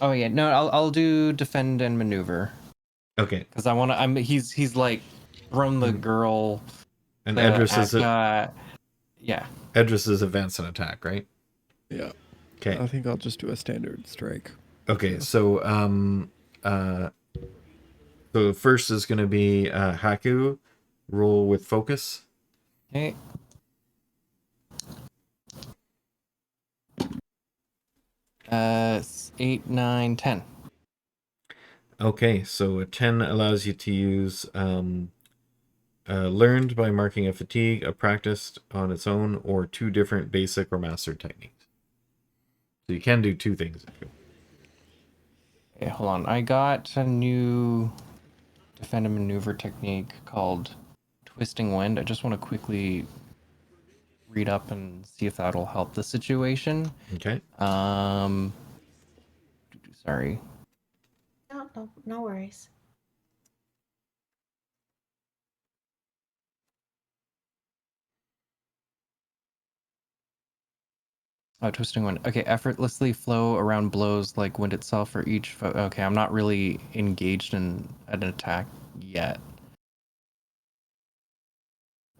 Oh yeah, no, I'll do defend and maneuver Okay, because I want to. He's like from the and, girl and to Edris is it? Akka. Yeah. Edris is advance and attack, right? Yeah, Okay. I think I'll just do a standard strike. Okay, so the first is going to be Haku, roll with focus. Okay. Uh, 8, 9, 10. Okay, so a 10 allows you to use learned by marking a fatigue, a practiced on its own, or 2 different basic or mastered techniques. So you can do 2 things. Okay, hold on. I got a new defend and maneuver technique called Twisting Wind. I just want to quickly read up and see if that'll help the situation. Okay. Sorry. No worries. Oh, Twisting Wind. Okay, effortlessly flow around blows like wind itself for each okay, I'm not really engaged in an attack yet.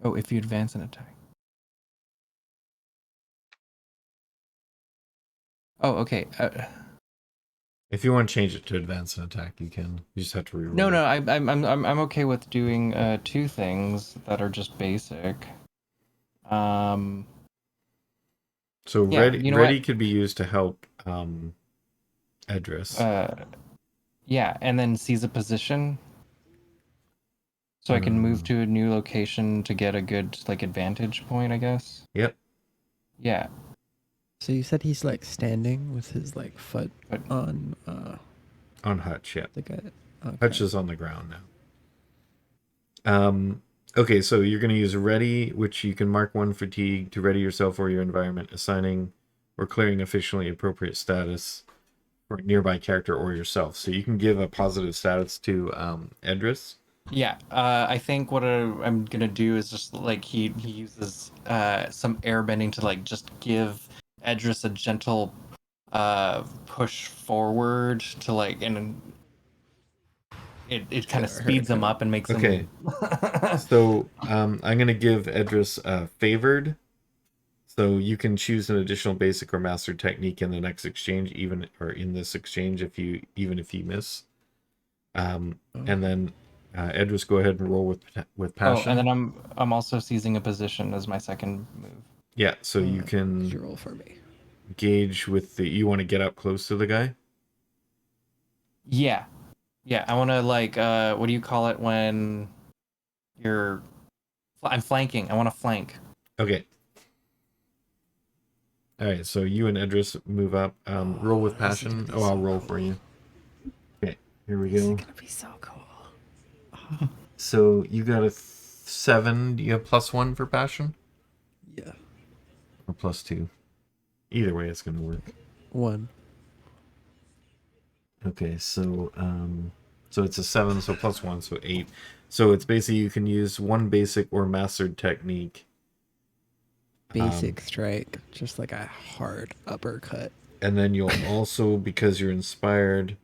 Oh, if you advance an attack. Oh, okay. If you want to change it to advance and attack, you can. You just have to reroll. No, I'm okay with doing 2 things that are just basic. So Yeah, you know ready what? could be used to help Edris. Yeah, and then seize a position. So I can move to a new location to get a good like advantage point, I guess. Yep. Yeah. So you said he's like standing with his like foot But on On Hutch, yeah. the guy. Okay. Hutch is on the ground now. Okay, so you're going to use ready, which you can mark 1 fatigue to ready yourself or your environment, assigning or clearing officially appropriate status for a nearby character or yourself. So you can give a positive status to Edris. yeah, I think what I'm gonna do is just like he uses some airbending to like just give Edris a gentle push forward to like, and it kind of speeds him up and makes Okay. him. So I'm going to give Edris favored. So you can choose an additional basic or master technique in the next exchange, even or in this exchange if you miss. And then Edris, go ahead and roll with passion. Oh, and then I'm also seizing a position as my second move. Yeah, so you can roll for me. gauge with the. You want to get up close to the guy. Yeah, yeah. I want to like what do you call it when I'm flanking? I want to flank. Okay. All right, so you and Edris move up. Roll with this is passion. gonna be Oh, I'll so roll cool. for you. Okay, here we This is go. gonna be so cool. So you got a 7. Do you have +1 for passion Yeah. or +2? Either way, it's gonna work. 1. Okay, so it's a 7, so +1, so 8. So it's basically you can use one basic or mastered technique. Basic strike, just like a hard uppercut. And then you'll also, because you're inspired,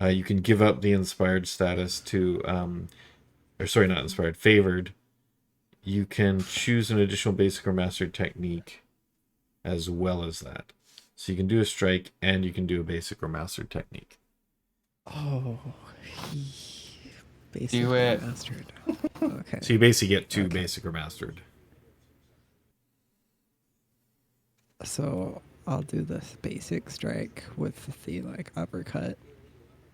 you can give up the inspired status to, or sorry, not inspired, favored. You can choose an additional basic or mastered technique as well as that. So you can do a strike and you can do a basic or mastered technique. Oh, basic Do or it. mastered. Okay. So you basically get 2 Okay. basic or mastered. So I'll do this basic strike with the like uppercut.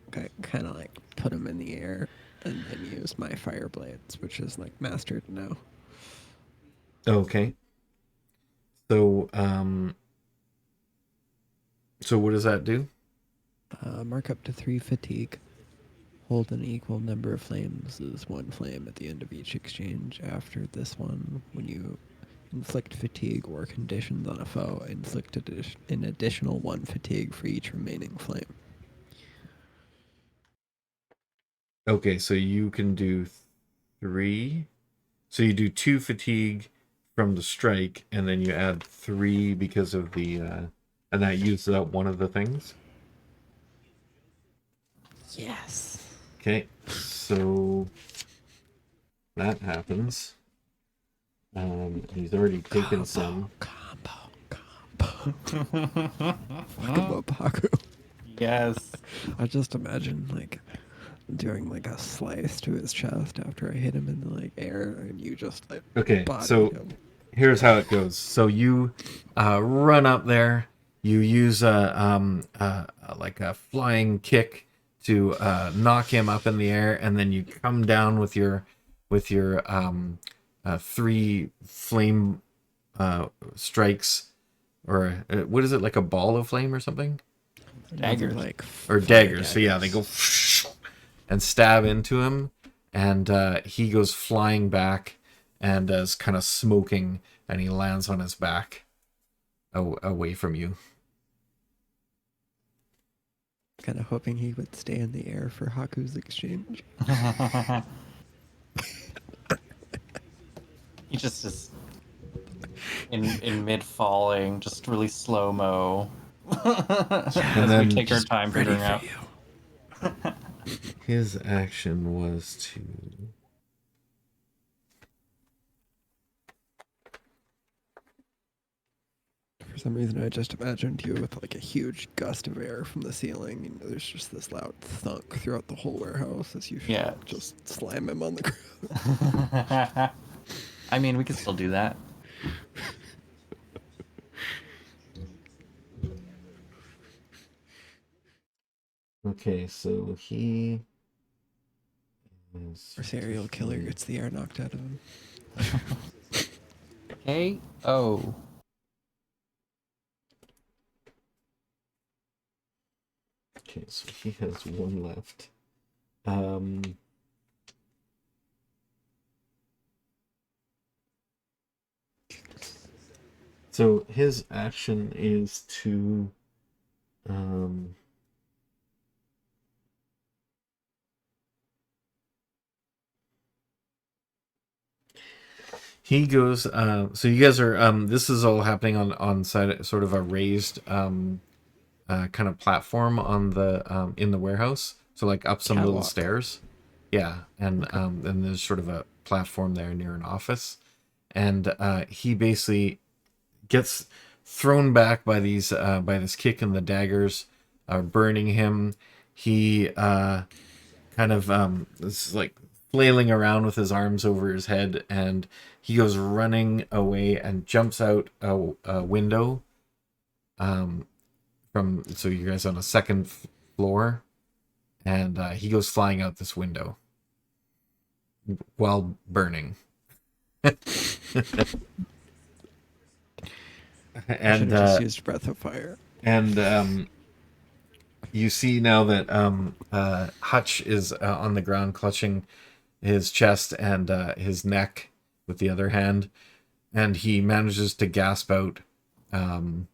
Kind of like put him in the air, and then use my fire blades, which is like mastered now. Okay. So so what does that do? Mark up to 3 fatigue. Hold an equal number of flames as 1 flame at the end of each exchange. After this one, when you inflict fatigue or conditions on a foe, inflict an additional 1 fatigue for each remaining flame. Okay, so you can do 3. So you do 2 fatigue from the strike, and then you add 3 because of the and that uses up one of the things. Yes. Okay, so that happens. He's already taken some. Combo. Fuck Paku. Yes. I just imagine like doing like a slice to his chest after I hit him in the like air, and you just like Okay, body so him. here's how it goes. So you run up there. You use like a flying kick to knock him up in the air, and then you come down with your 3 flame strikes, or what is it, like a ball of flame or something, Daggers. Like or fire daggers. So yeah, they go and stab into him, and he goes flying back and is kind of smoking, and he lands on his back away from you. Kind of hoping he would stay in the air for Haku's exchange. He just is in mid falling, just really slow mo. As then we take our just time ready figuring for out. you. His action was to For some reason, I just imagined you with like a huge gust of air from the ceiling, and there's just this loud thunk throughout the whole warehouse as you Yeah. just slam him on the ground. I mean, we could still do that. Okay, so he is Or serial killer gets the air knocked out of him. K.O. Okay, so he has 1 left. So his action is to he goes so you guys are this is all happening on side, sort of a raised kind of platform on the in the warehouse, so like up some little Catwalk. stairs. Yeah, and there's sort of a platform there near an office, and he basically gets thrown back by these by this kick, and the daggers are burning him. He kind of is like flailing around with his arms over his head, and he goes running away and jumps out a window from, so you guys on a second floor, and he goes flying out this window while burning. I should And have just used Breath of Fire. you see now that Hutch is on the ground clutching his chest and his neck with the other hand, and he manages to gasp out, "Don't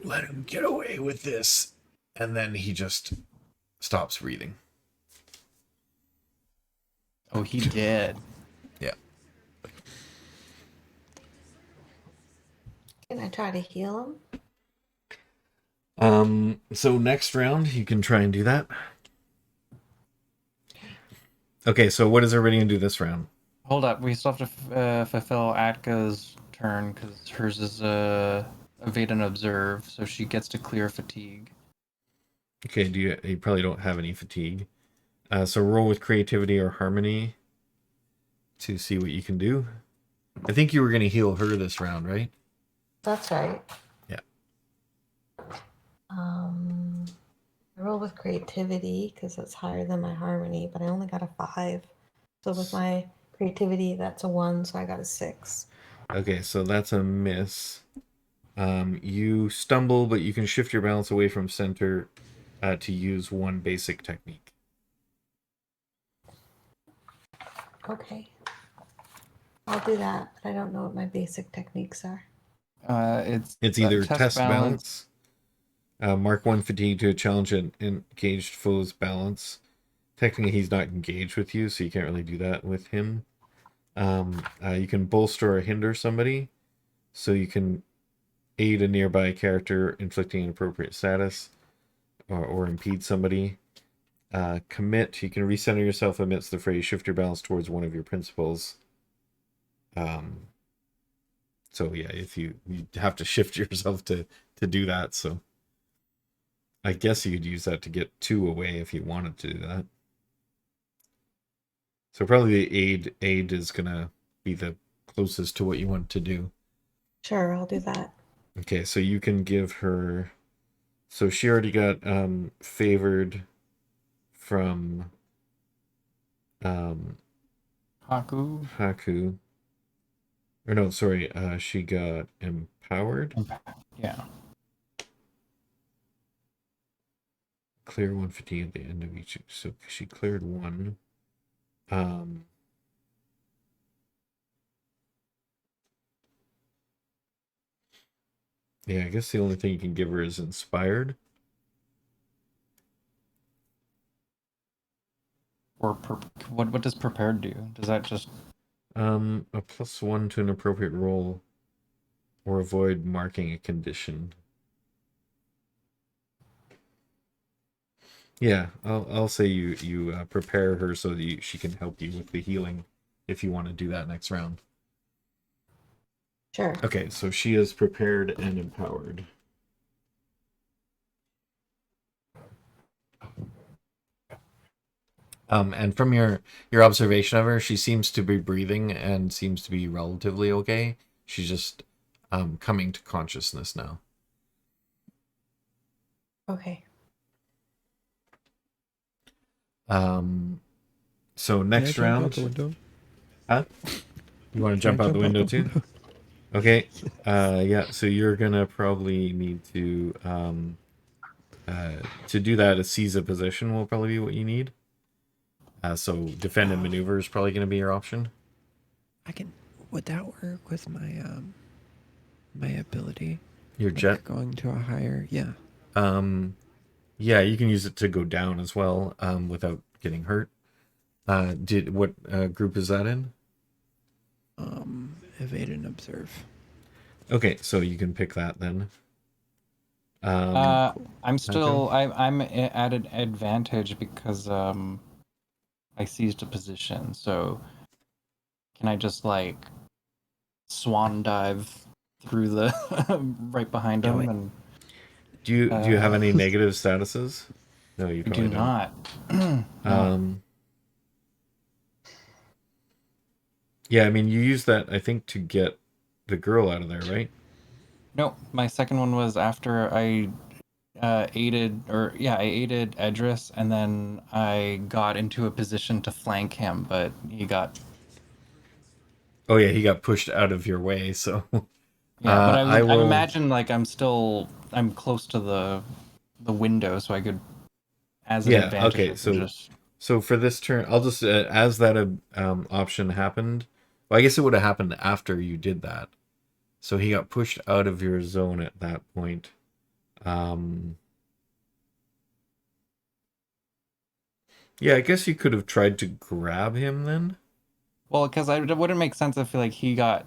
let him get away with this," and then he just stops breathing. Oh, he did. Yeah. Can I try to heal him? So next round you can try and do that. Okay, so what is everybody gonna do this round? Hold up, we still have to fulfill Atka's turn because hers is evade and observe, so she gets to clear fatigue. Okay, you probably don't have any fatigue. So roll with creativity or harmony to see what you can do. I think you were gonna heal her this round, right? That's right. Yeah. I roll with creativity because it's higher than my harmony, but I only got a 5. So with my creativity, that's a 1, so I got a 6. Okay, so that's a miss. You stumble, but you can shift your balance away from center to use one basic technique. Okay. I'll do that, but I don't know what my basic techniques are. It's either test balance, mark 1 fatigue to challenge an engaged foe's balance. Technically, he's not engaged with you, so you can't really do that with him. You can bolster or hinder somebody, so you can aid a nearby character, inflicting an appropriate status, or impede somebody. Commit, you can recenter yourself amidst the phrase, shift your balance towards one of your principles. So yeah, if you have to shift yourself to do that, so I guess you could use that to get 2 away if you wanted to do that. So probably the aid is gonna be the closest to what you want to do. Sure, I'll do that. Okay, so you can give her. So she already got favored from Haku. Or no, sorry, she got empowered. Yeah. Clear 1 fatigue at the end of each. So she cleared 1. Yeah, I guess the only thing you can give her is inspired. Or what does prepared do? Does that just A +1 to an appropriate roll, or avoid marking a condition. Yeah, I'll say you prepare her so that she can help you with the healing if you want to do that next round. Sure. Okay, so she is prepared and empowered. And from your observation of her, she seems to be breathing and seems to be relatively okay. She's just coming to consciousness now. Okay. So next Can I jump out round. the window? Huh? You want to jump out the window too? Okay. Yeah. So you're gonna probably need to do that. A seize a position will probably be what you need. So defend and maneuver is probably gonna be your option. I can. Would that work with my my ability? Your Like jet. going to a higher. Yeah. Yeah, you can use it to go down as well. Without getting hurt. What group is that in? Evade and observe. Okay, so you can pick that then. I'm still I'm at an advantage because I seized a position. So can I just like swan dive through the right behind Yeah, him? wait. And Do you have any negative statuses? No, you I probably do don't. not. No. Yeah, I mean, you use that, I think, to get the girl out of there, right? No, my second one was after I aided Edris, and then I got into a position to flank him, but he got. Oh yeah, he got pushed out of your way, so Yeah, but I I will. imagine like I'm close to the window, so I could, as an Yeah. advantage, Okay. I could So just. for this turn, I'll just as that option happened. Well, I guess it would have happened after you did that. So he got pushed out of your zone at that point. Yeah, I guess you could have tried to grab him then. Well, because it wouldn't make sense if like he got,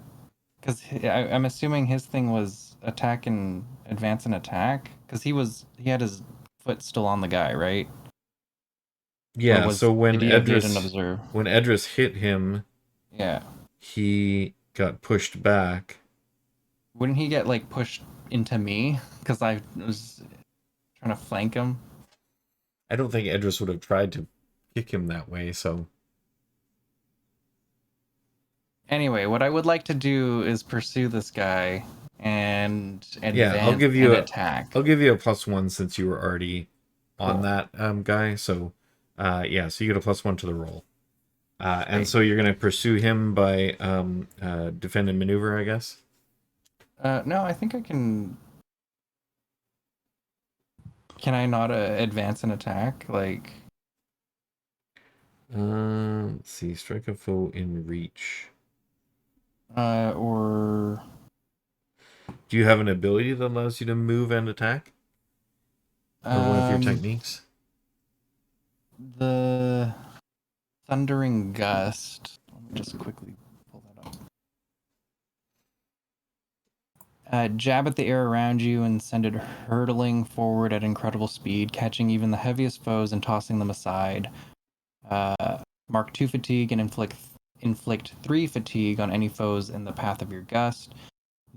because I'm assuming his thing was attack and advance and attack, because he had his foot still on the guy, right? Or Yeah, so did he evade and observe? when Edris hit him, Yeah. he got pushed back. Wouldn't he get like pushed into me? Because I was trying to flank him. I don't think Edris would have tried to kick him that way, so Anyway, what I would like to do is pursue this guy and yeah, advance and attack. I'll give you a +1 since you were already on Cool. that guy. So yeah, so you get a +1 to the roll. And Great. so you're gonna pursue him by defend and maneuver, I guess. No, I think I can. Can I not advance and attack? Like, Let's see, strike a foe in reach. or Do you have an ability that allows you to move and attack? Or one of your techniques? the thundering gust. Let me just quickly pull that up. Jab at the air around you and send it hurtling forward at incredible speed, catching even the heaviest foes and tossing them aside. Mark 2 fatigue and inflict 3 fatigue on any foes in the path of your gust.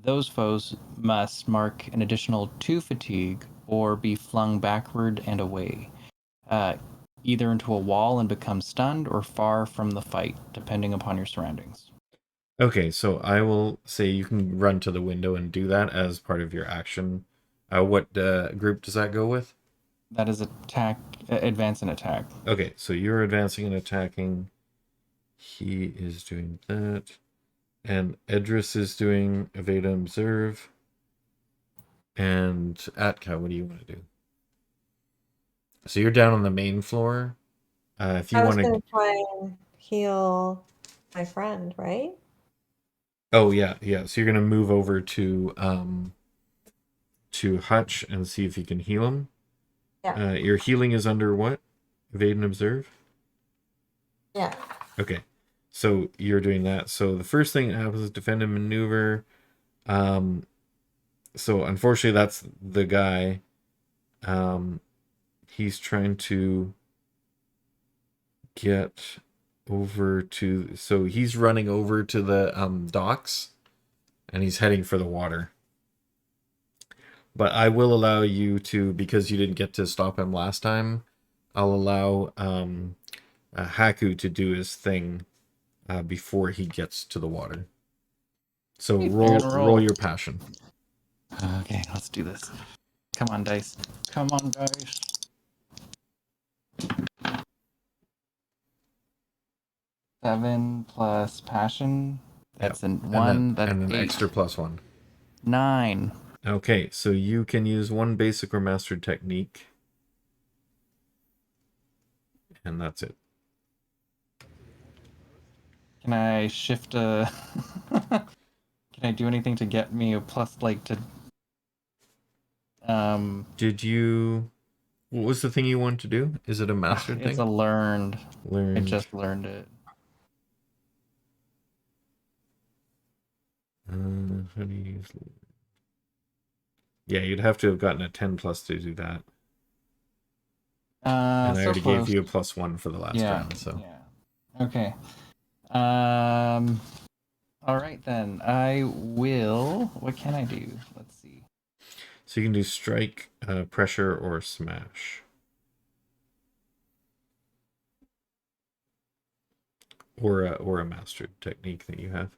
Those foes must mark an additional 2 fatigue or be flung backward and away, either into a wall and become stunned or far from the fight, depending upon your surroundings. Okay, so I will say you can run to the window and do that as part of your action. What group does that go with? That is attack, advance and attack. Okay, so you're advancing and attacking. He is doing that. And Edris is doing evade and observe. And Atka, what do you want to do? So you're down on the main floor. If you I was want going to... to try and heal my friend, right? Oh, yeah, yeah. So you're going to move over to Hutch and see if you can heal him. Yeah. Your healing is under what? Evade and observe? Yeah. Okay. So you're doing that. So the first thing that happens is defend and maneuver. So unfortunately that's the guy. He's trying to get over to, so he's running over to the docks and he's heading for the water. But I will allow you to, because you didn't get to stop him last time, I'll allow Haku to do his thing before he gets to the water. So roll your passion. Okay, let's do this. Come on, dice. Come on, dice. Seven plus passion. That's Yep. one. That's and an 8. extra +1. 9. Okay, so you can use one basic or mastered technique. And that's it. Can I shift a... Can I do anything to get me a plus, like, to... Did you... What was the thing you wanted to do? Is it a mastered thing? It's a learned. Learned. I just learned it. How do you use... Yeah, you'd have to have gotten a 10+ to do that. And I So already close. gave you a +1 for the last round, so... Yeah. Okay. All right, then. I will... What can I do? Let's see. So you can do strike, pressure, or smash. Or a mastered technique that you have.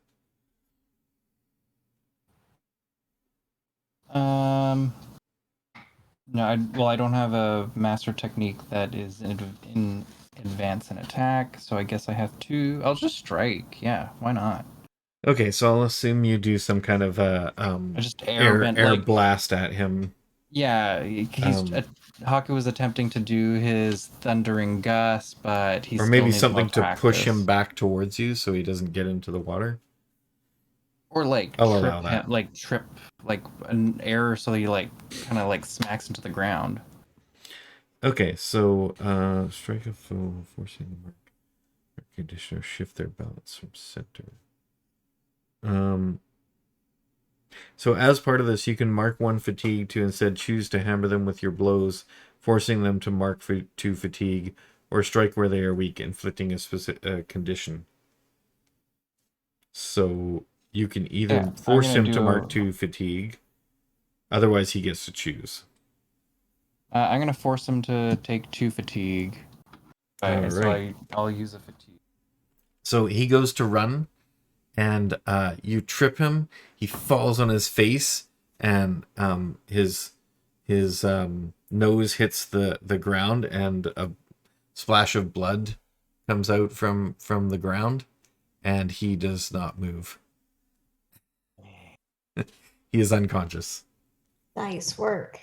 No, I don't have a master technique that is in advance and attack, so I guess I have to... I'll just strike. Yeah, why not? Okay, so I'll assume you do some kind of Just air blast at him. Yeah, Haku was attempting to do his thundering gust, but he Or still maybe needs more something to push him practice. back towards you so he doesn't get into the water. Or like I'll trip allow him, that. like trip like an error so he like kind of like smacks into the ground. Okay, so strike a foe, forcing the mark conditioner shift their balance from center. So as part of this, you can mark one fatigue to instead choose to hammer them with your blows, forcing them to mark two fatigue, or strike where they are weak, inflicting a specific condition. So you can either Yeah, force him to mark two fatigue, otherwise he gets to choose. I'm gonna force him to take 2 fatigue. All So right. I'll use a fatigue. So he goes to run, and you trip him. He falls on his face, and his nose hits the ground, and a splash of blood comes out from the ground, and he does not move. He is unconscious. Nice work.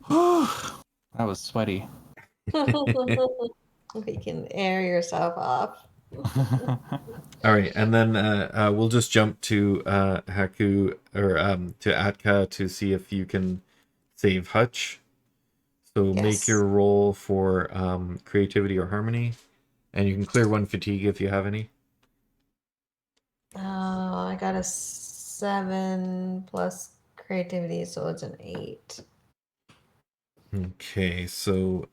That was sweaty. If you can air yourself off. All right, and then we'll just jump to Haku or to Atka to see if you can save Hutch. So make Yes. your roll for creativity or harmony, and you can clear one fatigue if you have any. I got a 7 plus creativity, so it's an 8. Okay, so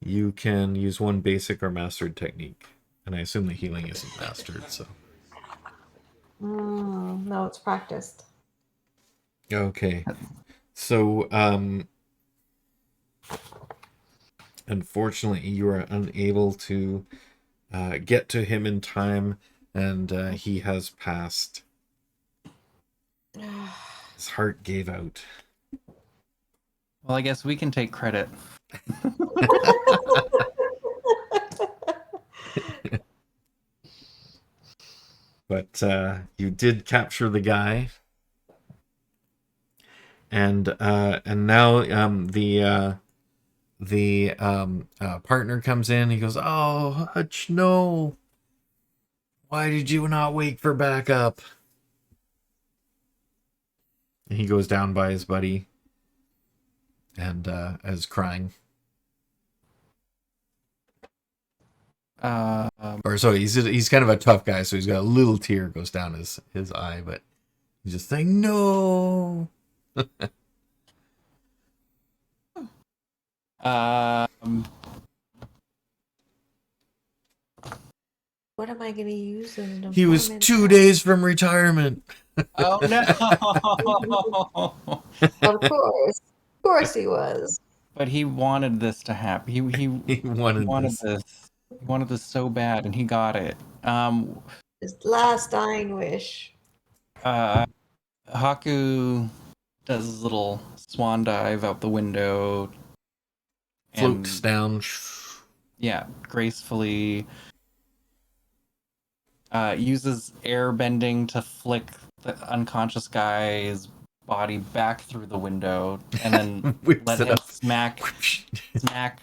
you can use one basic or mastered technique, and I assume the healing isn't mastered. So No, it's practiced. okay, so unfortunately, you are unable to get to him in time, and he has passed. His heart gave out. Well, I guess we can take credit. But you did capture the guy, and now the partner comes in. He goes, "Oh, Hutch, no! Why did you not wait for backup?" And he goes down by his buddy, and is crying. Or sorry, he's kind of a tough guy, so he's got a little tear goes down his eye, but he's just saying no. What am I going to use as an He was informant? 2 days from retirement. Oh no! Of course. Of course he was. But he wanted this to happen. He wanted this. this. He wanted this so bad, and he got it. His last dying wish. Haku does his little swan dive out the window. Floats down. Yeah, gracefully. Uses air bending to flick the unconscious guy's body back through the window, and then let him smack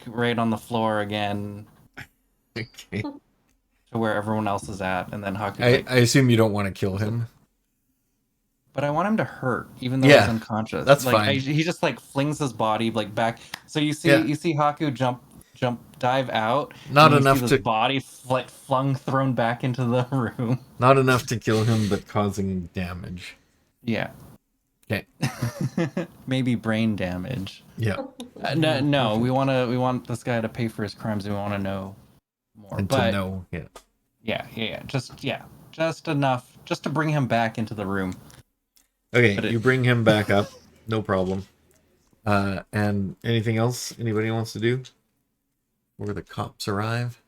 right on the floor again. Okay. To where everyone else is at, and then Haku. I assume you don't want to kill him. But I want him to hurt, even though he's unconscious. That's fine. He just like flings his body like back. So you see Haku jump, dive out. Not and enough you see to this body thrown back into the room. Not enough to kill him, but causing damage. Yeah. Okay. Maybe brain damage. Yeah. No. We want this guy to pay for his crimes. We want to know more. And to know, Yeah. Just enough, just to bring him back into the room. Okay, you bring him back up, no problem. And anything else anybody wants to do before the cops arrive?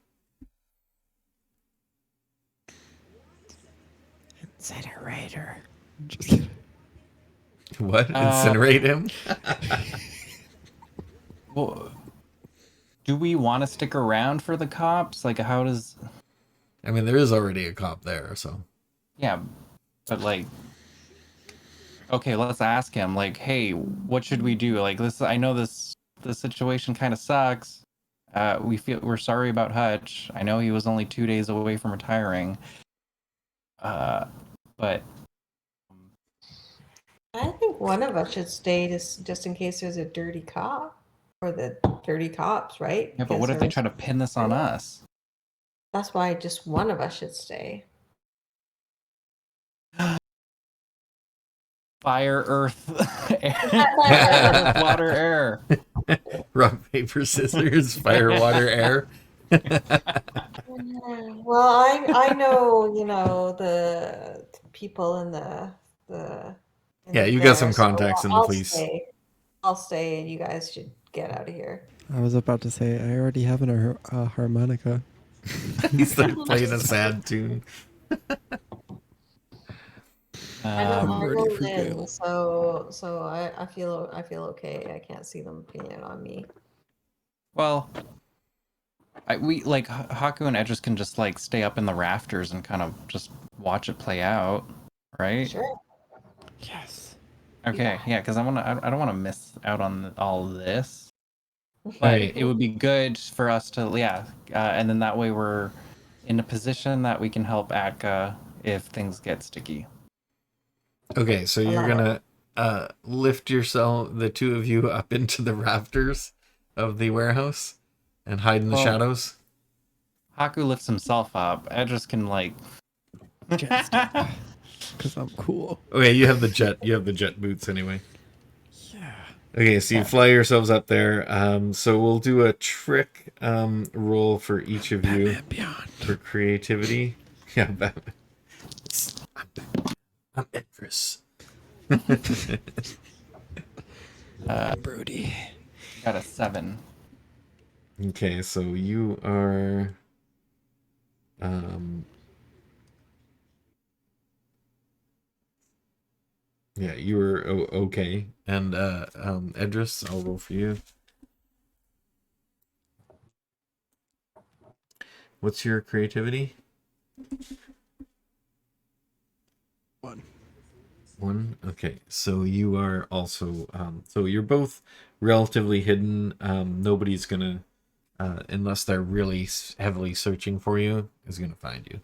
Incinerator. Just kidding. What? Incinerate him? Well, do we want to stick around for the cops? Like, how does? I mean, there is already a cop there, so. Yeah, But like, okay, let's ask him. Like, hey, what should we do? Like, this. I know the situation kind of sucks. We're sorry about Hutch. I know he was only 2 days away from retiring. But I think one of us should stay just in case there's a dirty cop or the dirty cops, right? yeah, but what Because if they try to pin this on us? that's why just one of us should stay. Fire, earth, air, water, air. Rock, paper, scissors, fire, water, air. Well, I know, the people in the Yeah, you got some there, so contacts in the I'll police. stay. I'll stay, and you guys should get out of here. I was about to say, I already have a harmonica. He's like playing a sad tune. I know I'm ready Margot for Lynn, jail. so I feel okay. I can't see them pinning it on me. Well, we like Haku and Edris can just like stay up in the rafters and kind of just watch it play out, right? Sure. Yes. Okay, yeah, because I don't want to miss out on all this. But Right. it would be good for us to, yeah, and then that way we're in a position that we can help Atka if things get sticky. Okay, so you're gonna lift yourself, the two of you, up into the rafters of the warehouse and hide in the Well, shadows. Haku lifts himself up. Edris can like. Jet step. Because I'm cool. Okay, you have the jet boots anyway. Yeah. Okay, so you fly yourselves up there. So we'll do a trick roll for each of you Batman Beyond. for creativity. Yeah, Batman. I'm Edris. Brody. Got a 7. Okay, so you are yeah, you were okay. And Edris, I'll roll for you. What's your creativity? 1. 1. Okay, so you are also so you're both relatively hidden. Nobody's gonna unless they're really heavily searching for you, is gonna find you.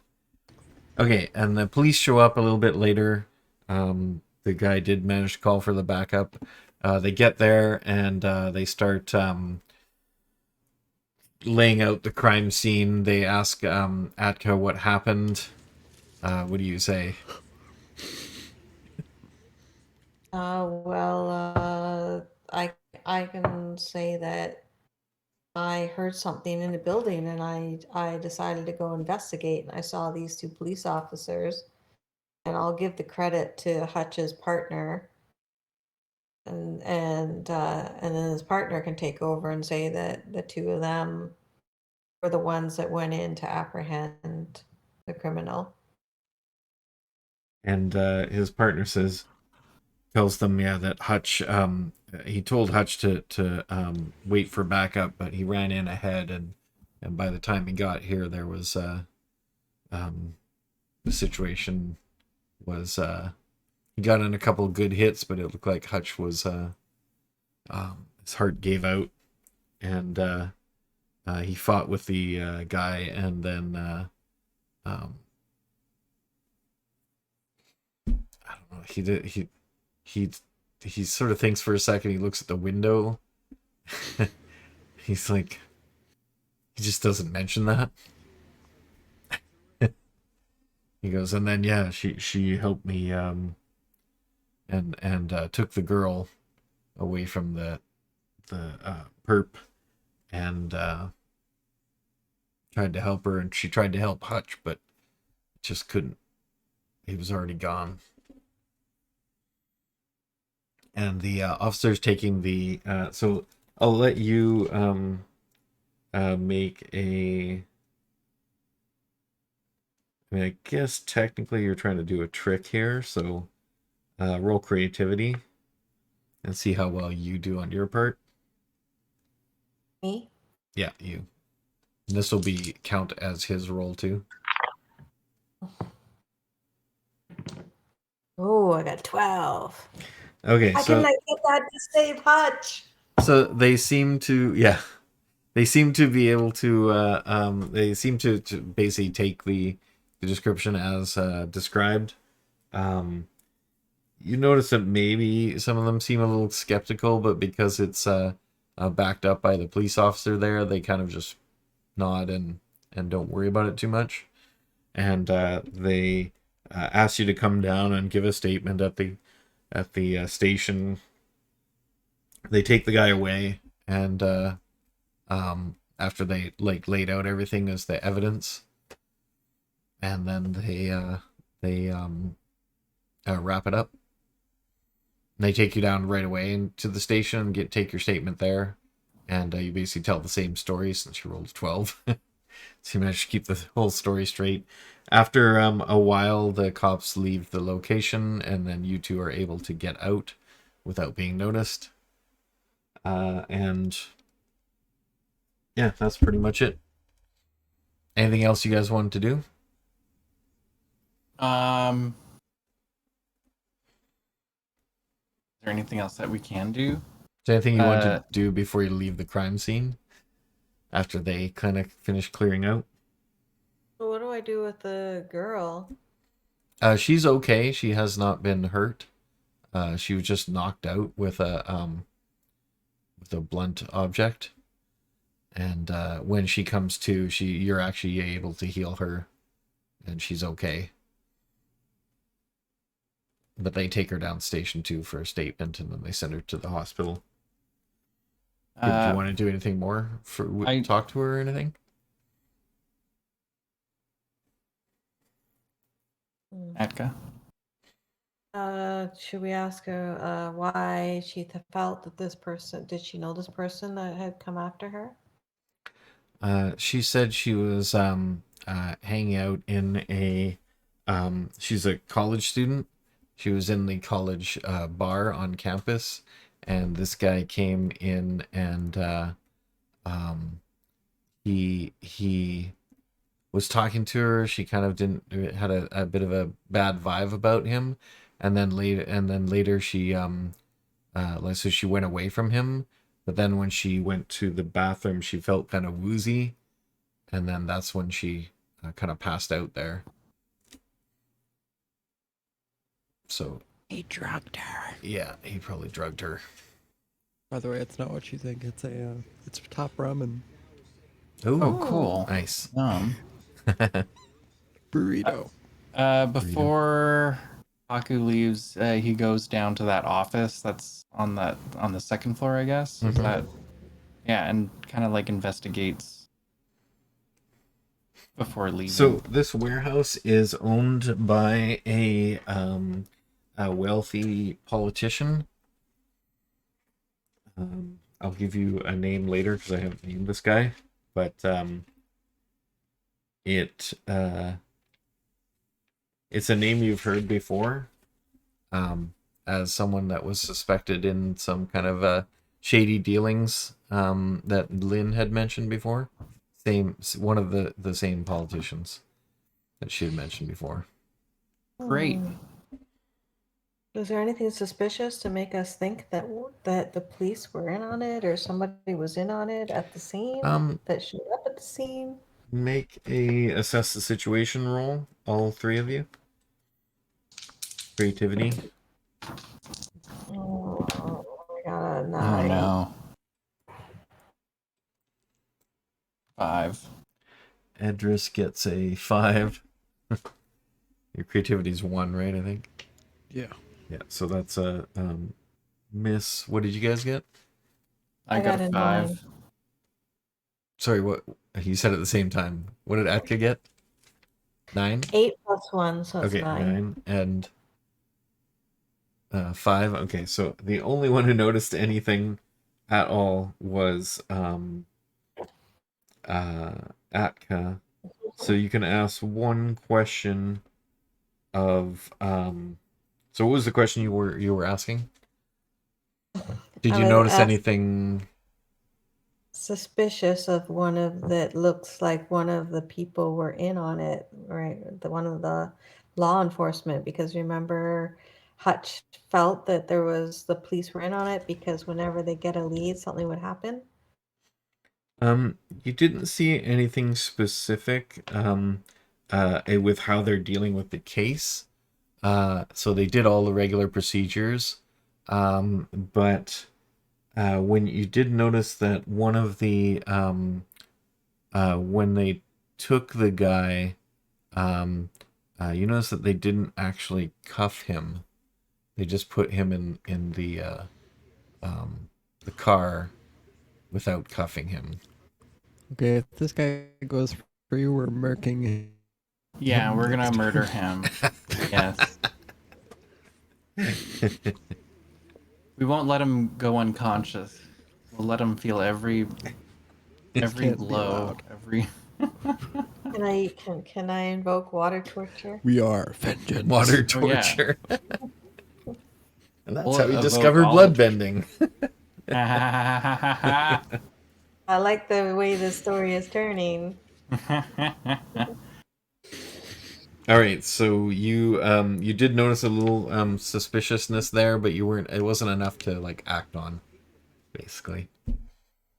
Okay, and the police show up a little bit later. The guy did manage to call for the backup. They get there and they start laying out the crime scene. They ask Atka what happened. What do you say? I can say that I heard something in the building, and I decided to go investigate, and I saw these 2 police officers, and I'll give the credit to Hutch's partner, and then his partner can take over and say that the 2 of them were the ones that went in to apprehend the criminal. And his partner tells them, yeah, that Hutch, he told Hutch to wait for backup, but he ran in ahead, and by the time he got here, there was the situation was he got in a couple good hits, but it looked like Hutch was his heart gave out, and he fought with the guy, and then I don't know, he sort of thinks for a second. He looks at the window. He's like, he just doesn't mention that. He goes, and then yeah, she helped me and took the girl away from the perp, and tried to help her, and she tried to help Hutch, but just couldn't. He was already gone. And the officer's taking the so I'll let you make a, I mean, I guess technically you're trying to do a trick here, so roll creativity and see how well you do on your part. Me? Yeah, you. This will be count as his roll too. Oh, I got 12. Okay, How so can I get that to save Hutch? they seem to, yeah, they seem to be able to they seem to basically take the description as described. You notice that maybe some of them seem a little skeptical, but because it's backed up by the police officer there, they kind of just nod and don't worry about it too much. And they ask you to come down and give a statement at the station. They take the guy away, and after they like laid out everything as the evidence, and then they wrap it up. They take you down right away into the station and take your statement there, and you basically tell the same story since you rolled 12. So you managed to keep the whole story straight. After a while, the cops leave the location, and then you two are able to get out without being noticed. And yeah, that's pretty much it. Anything else you guys wanted to do? Is there anything else that we can do? Is there anything you want to do before you leave the crime scene? After they kind of finish clearing out? So what do I do with the girl? She's okay. She has not been hurt. She was just knocked out with a blunt object. And when she comes to, you're actually able to heal her, and she's okay. But they take her down station 2 for a statement, and then they send her to the hospital. Do you want to do anything more talk to her or anything? Atka? Should we ask her why she felt that this person, did she know this person that had come after her? She said she was hanging out in a she's a college student. She was in the college bar on campus, and this guy came in, and he was talking to her. She kind of had a bit of a bad vibe about him, and then later she so she went away from him. But then when she went to the bathroom, she felt kind of woozy, and then that's when she kind of passed out there. So He drugged her. yeah, he probably drugged her. By the way, it's not what you think. It's it's top ramen Ooh, Oh, cool. nice. burrito. Before Haku leaves, he goes down to that office that's on the second floor, I guess. Is that? Yeah, and kind of like investigates before leaving. So this warehouse is owned by a wealthy politician. I'll give you a name later because I haven't named this guy, but it's a name you've heard before, as someone that was suspected in some kind of shady dealings that Lynn had mentioned before. One of the same politicians that she had mentioned before. Great. Was there anything suspicious to make us think that the police were in on it, or somebody was in on it at the scene that showed up at the scene? Make a assess the situation roll, all three of you. Creativity. Oh, I got a Oh 9. no. 5. Edris gets a 5. Your creativity's 1, right? I think. Yeah. Yeah. So that's a miss. What did you guys get? I got a 5. 9. Sorry, what you said at the same time. What did Atka get? 9. 8 plus 1, so it's Okay, 9. 9 and 5. Okay, so the only one who noticed anything at all was Atka. So you can ask one question of so what was the question you were asking? Did you notice anything Suspicious of one of that looks like one of the people were in on it, right? One of the law enforcement, because remember Hutch felt that the police were in on it because whenever they get a lead, something would happen. You didn't see anything specific with how they're dealing with the case. So they did all the regular procedures. But when you did notice that one of the when they took the guy, you notice that they didn't actually cuff him. They just put him in the car without cuffing him. Okay, if this guy goes free, we're murking him. Yeah, we're gonna murder him. Yes. We won't let him go unconscious. We'll let him feel every Can't be blow, allowed. every. Can I invoke water torture? We are vengeance. Water Oh, yeah. torture. And that's We'll how you evoke discovered all the blood bending. I like the way the story is turning. All right, so you did notice a little suspiciousness there, but it wasn't enough to like act on, basically.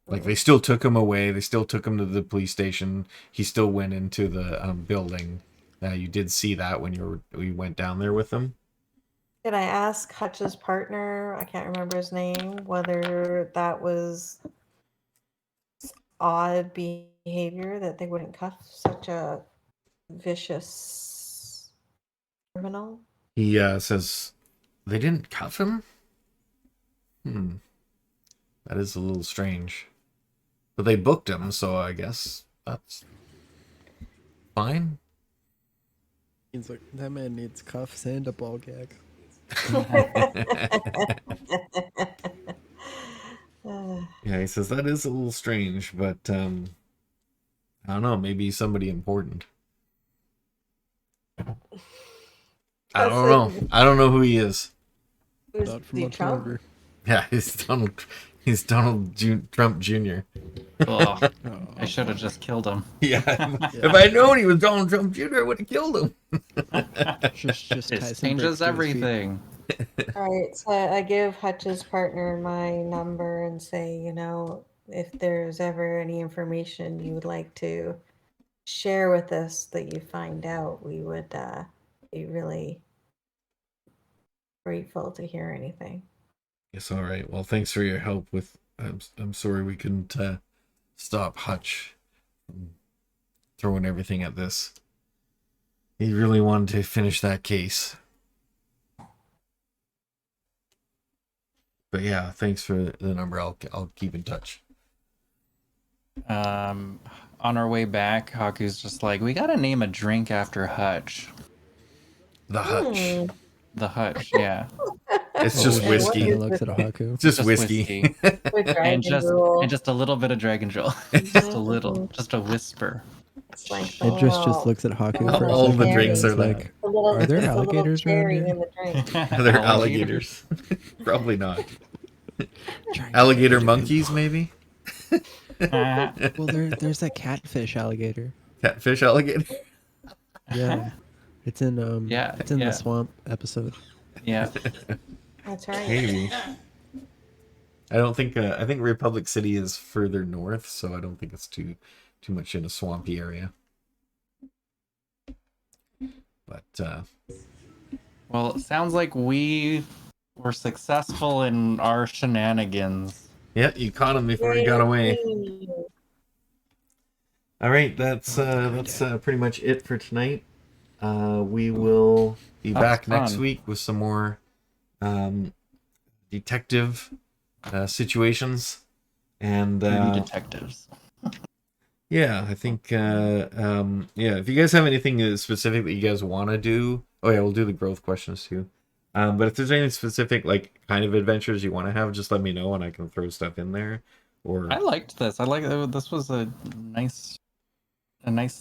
Like they still took him away, they still took him to the police station. He still went into the building. You did see that when you went down there with him. Did I ask Hutch's partner, I can't remember his name, whether that was odd behavior that they wouldn't cuff such a vicious criminal? He says they didn't cuff him. That is a little strange. But they booked him, so I guess that's fine. He's like, that man needs cuffs and a ball gag. Yeah, he says that is a little strange, but I don't know, maybe he's somebody important. I That's don't know. I don't know who he is. Who's Not from the a Trump? burger. Yeah, he's Donald Trump Jr. Ugh, Oh. I should have just killed him. Yeah, if I'd known he was Donald Trump Jr., I would have killed him. Just It Tyson changes breaks to his feet. everything. All right, so I give Hutch's partner my number and say, if there's ever any information you would like to share with us that you find out, we would be really grateful to hear anything. Yes, all right. Well, thanks for your help with. I'm sorry we couldn't stop Hutch from throwing everything at this. He really wanted to finish that case. But yeah, thanks for the number. I'll keep in touch. On our way back, Haku's just like, we gotta name a drink after Hutch. The Hutch. The Hutch, yeah. It's just Oh, whiskey. He looks at a Haku. It's just whiskey. With and Dragon just a little bit of Dragon Jewel. Just a little, just a whisper. Like, Idris just looks at Haku for a All second. the and drinks is are that. like, are Are there alligators around cherry here? in the drink. They're alligators. Probably not. Alligator monkeys, maybe? well, there's that catfish alligator. Catfish alligator? Yeah, it's in it's in yeah. the swamp episode. Yeah. That's right. Maybe. I think Republic City is further north, so I don't think it's too much in a swampy area. But Well, it sounds like we were successful in our shenanigans. yeah, you caught him before he got away. All right, that's pretty much it for tonight. We will be back next fun. week with some more detective situations, and Maybe detectives. yeah, I think if you guys have anything specific that you guys want to do, oh yeah, we'll do the growth questions too. But if there's any specific like kind of adventures you want to have, just let me know and I can throw stuff in there. Or I liked this. This was a nice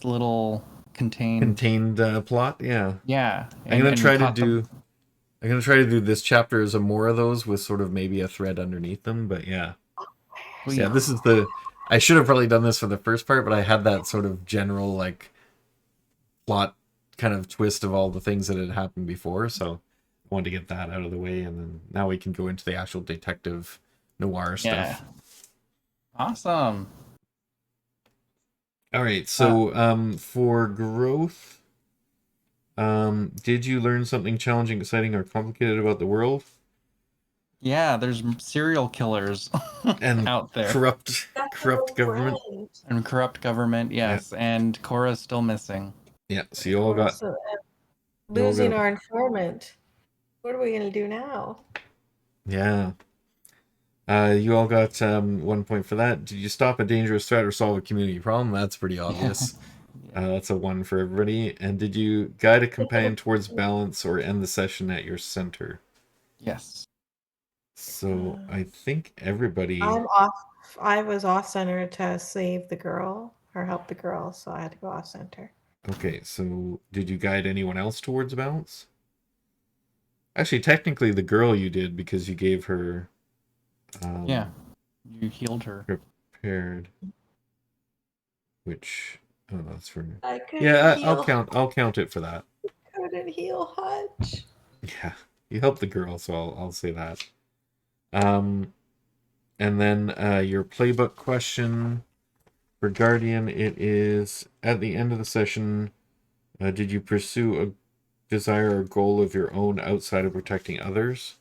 little contained plot. Yeah, Yeah. I'm gonna try to do this chapter as a more of those with sort of maybe a thread underneath them. But yeah, so, yeah, this is I should have probably done this for the first part, but I had that sort of general like plot kind of twist of all the things that had happened before. So I wanted to get that out of the way, and then now we can go into the actual detective noir Yeah. stuff. Awesome. All right. So for growth, did you learn something challenging, exciting, or complicated about the world? Yeah, there's serial killers And out there. corrupt That's corrupt so government. right. And corrupt government, yes. And Cora's still missing. Yeah. So you all got So, you all losing got our informant. What are we gonna do now? yeah. You all got 1 point for that. Did you stop a dangerous threat or solve a community problem? That's pretty obvious. That's a 1 for everybody. And did you guide a companion towards balance or end the session at your center? Yes. So I think everybody. I'm off. I was off center to save the girl or help the girl, so I had to go off center. Okay, so did you guide anyone else towards balance? Actually, technically, the girl you did because you gave her. Yeah. You healed her. Prepared. Which. Oh, that's for. I couldn't Yeah, heal. I'll count it for that. Couldn't heal Hutch. Yeah, you helped the girl, so I'll say that. And then your playbook question for Guardian, it is at the end of the session, did you pursue a desire or goal of your own outside of protecting others?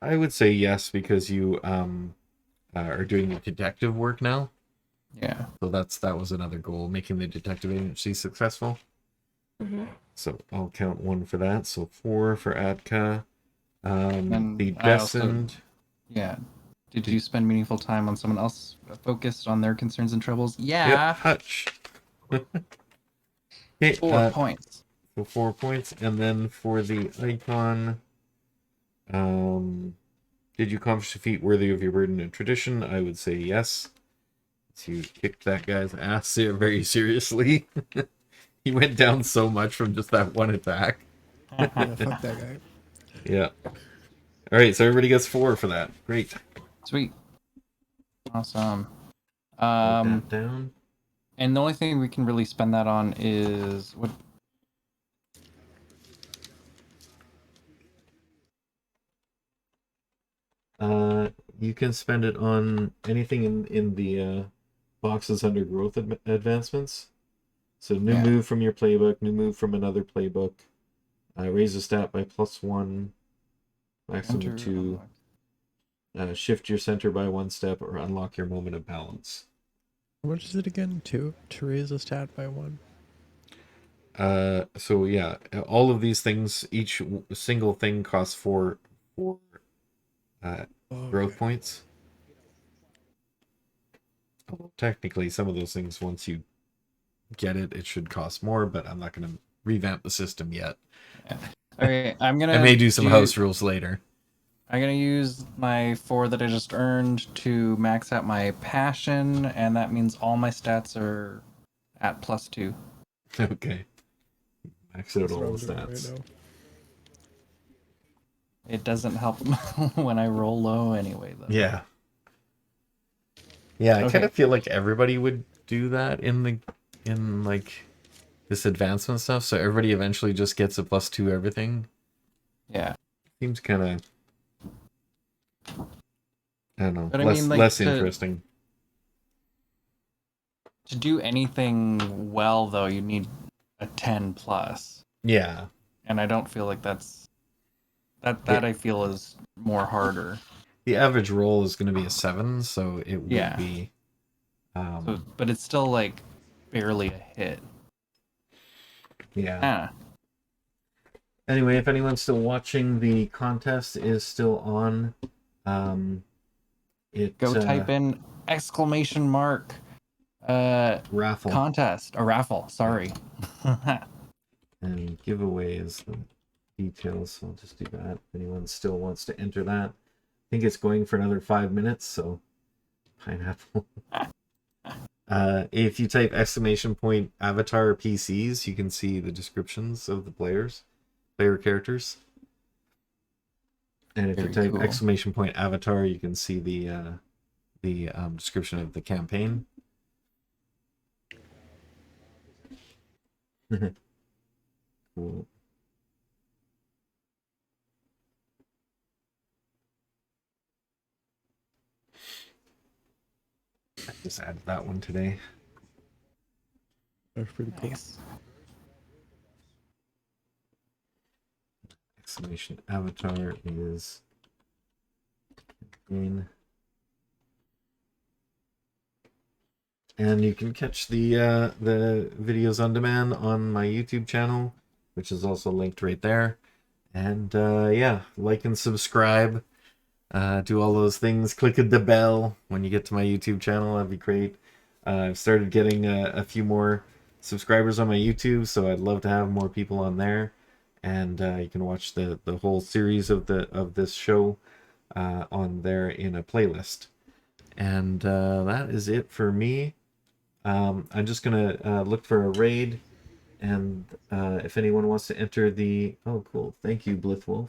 I would say yes, because you are doing the detective work now. Yeah. So that was another goal, making the detective agency successful. Mm-hmm. So I'll count 1 for that. So 4 for Atka. And The I also- Descend. Yeah. Did you spend meaningful time on someone else focused on their concerns and troubles? Yep, Yeah. Hutch. Okay, 4 points. so 4 points. And then for the icon, did you accomplish a feat worthy of your burden and tradition? I would say yes. So you kicked that guy's ass very seriously. He went down so much from just that one attack. Yeah, fuck that guy. Yeah. All right, so everybody gets 4 for that. Great. Sweet. Awesome. Write that down. And the only thing we can really spend that on is what? You can spend it on anything in the boxes under growth advancements. So new move from your playbook, new move from another playbook. Raise a stat by +1, maximum 2. Shift your center by 1 step or unlock your moment of balance. How much is it again? 2 to raise a stat by 1. So yeah, all of these things, each single thing costs 4 growth points. Although technically, some of those things, once you get it, it should cost more. But I'm not going to revamp the system yet. Okay, I may do some house rules later. I'm gonna use my 4 that I just earned to max out my passion, and that means all my stats are at +2. Okay. Max out That's all what I'm the doing stats. right now. It doesn't help when I roll low anyway, though. Yeah. Yeah, I Okay. kind of feel like everybody would do that in like this advancement stuff. So everybody eventually just gets a +2 everything. Yeah. Seems kind of, I don't know, But I less mean, like, less to- interesting. To do anything well, though, you need a 10+, Yeah. and I don't feel like that Yeah. I feel is more harder. The average roll is going to be a 7, so it would Yeah. be. So, but it's still like barely a hit. Yeah. Ah, Anyway, if anyone's still watching, the contest is still on. go type in exclamation ! Raffle Contest, a raffle. Sorry. and giveaways. The details. So I'll just do that. If anyone still wants to enter that, I think it's going for another 5 minutes. So pineapple. If you type !avatar PCs, you can see the descriptions of the player characters. And if you Very type cool. !avatar, you can see the description of the campaign. Cool. I just added that one today. That's pretty cool. Nice. Exclamation avatar is green. And you can catch the videos on demand on my YouTube channel, which is also linked right there. And yeah, like and subscribe. Do all those things. Click the bell when you get to my YouTube channel. That'd be great. I've started getting a few more subscribers on my YouTube, so I'd love to have more people on there. And you can watch the whole series of this show on there in a playlist. And that is it for me. I'm just gonna look for a raid, and if anyone wants to enter the cool, thank you, Blithwolf.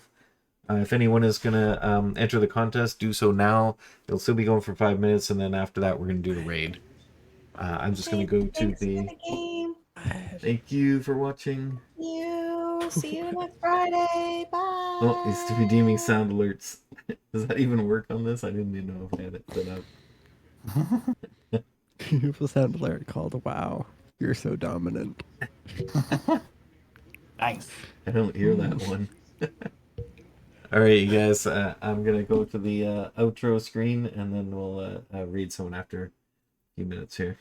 If anyone is gonna enter the contest, do so now. It'll still be going for 5 minutes, and then after that, we're gonna do the raid. I'm just gonna go to Thanks for the. the game. Thank you for watching. You. See you next Friday. Bye. Oh, he's redeeming sound alerts. Does that even work on this? I didn't even know if I had it set up. Beautiful sound alert called "Wow, you're so dominant." Nice. I don't hear that one. All right, you guys. I'm gonna go to the outro screen, and then we'll read someone after a few minutes here.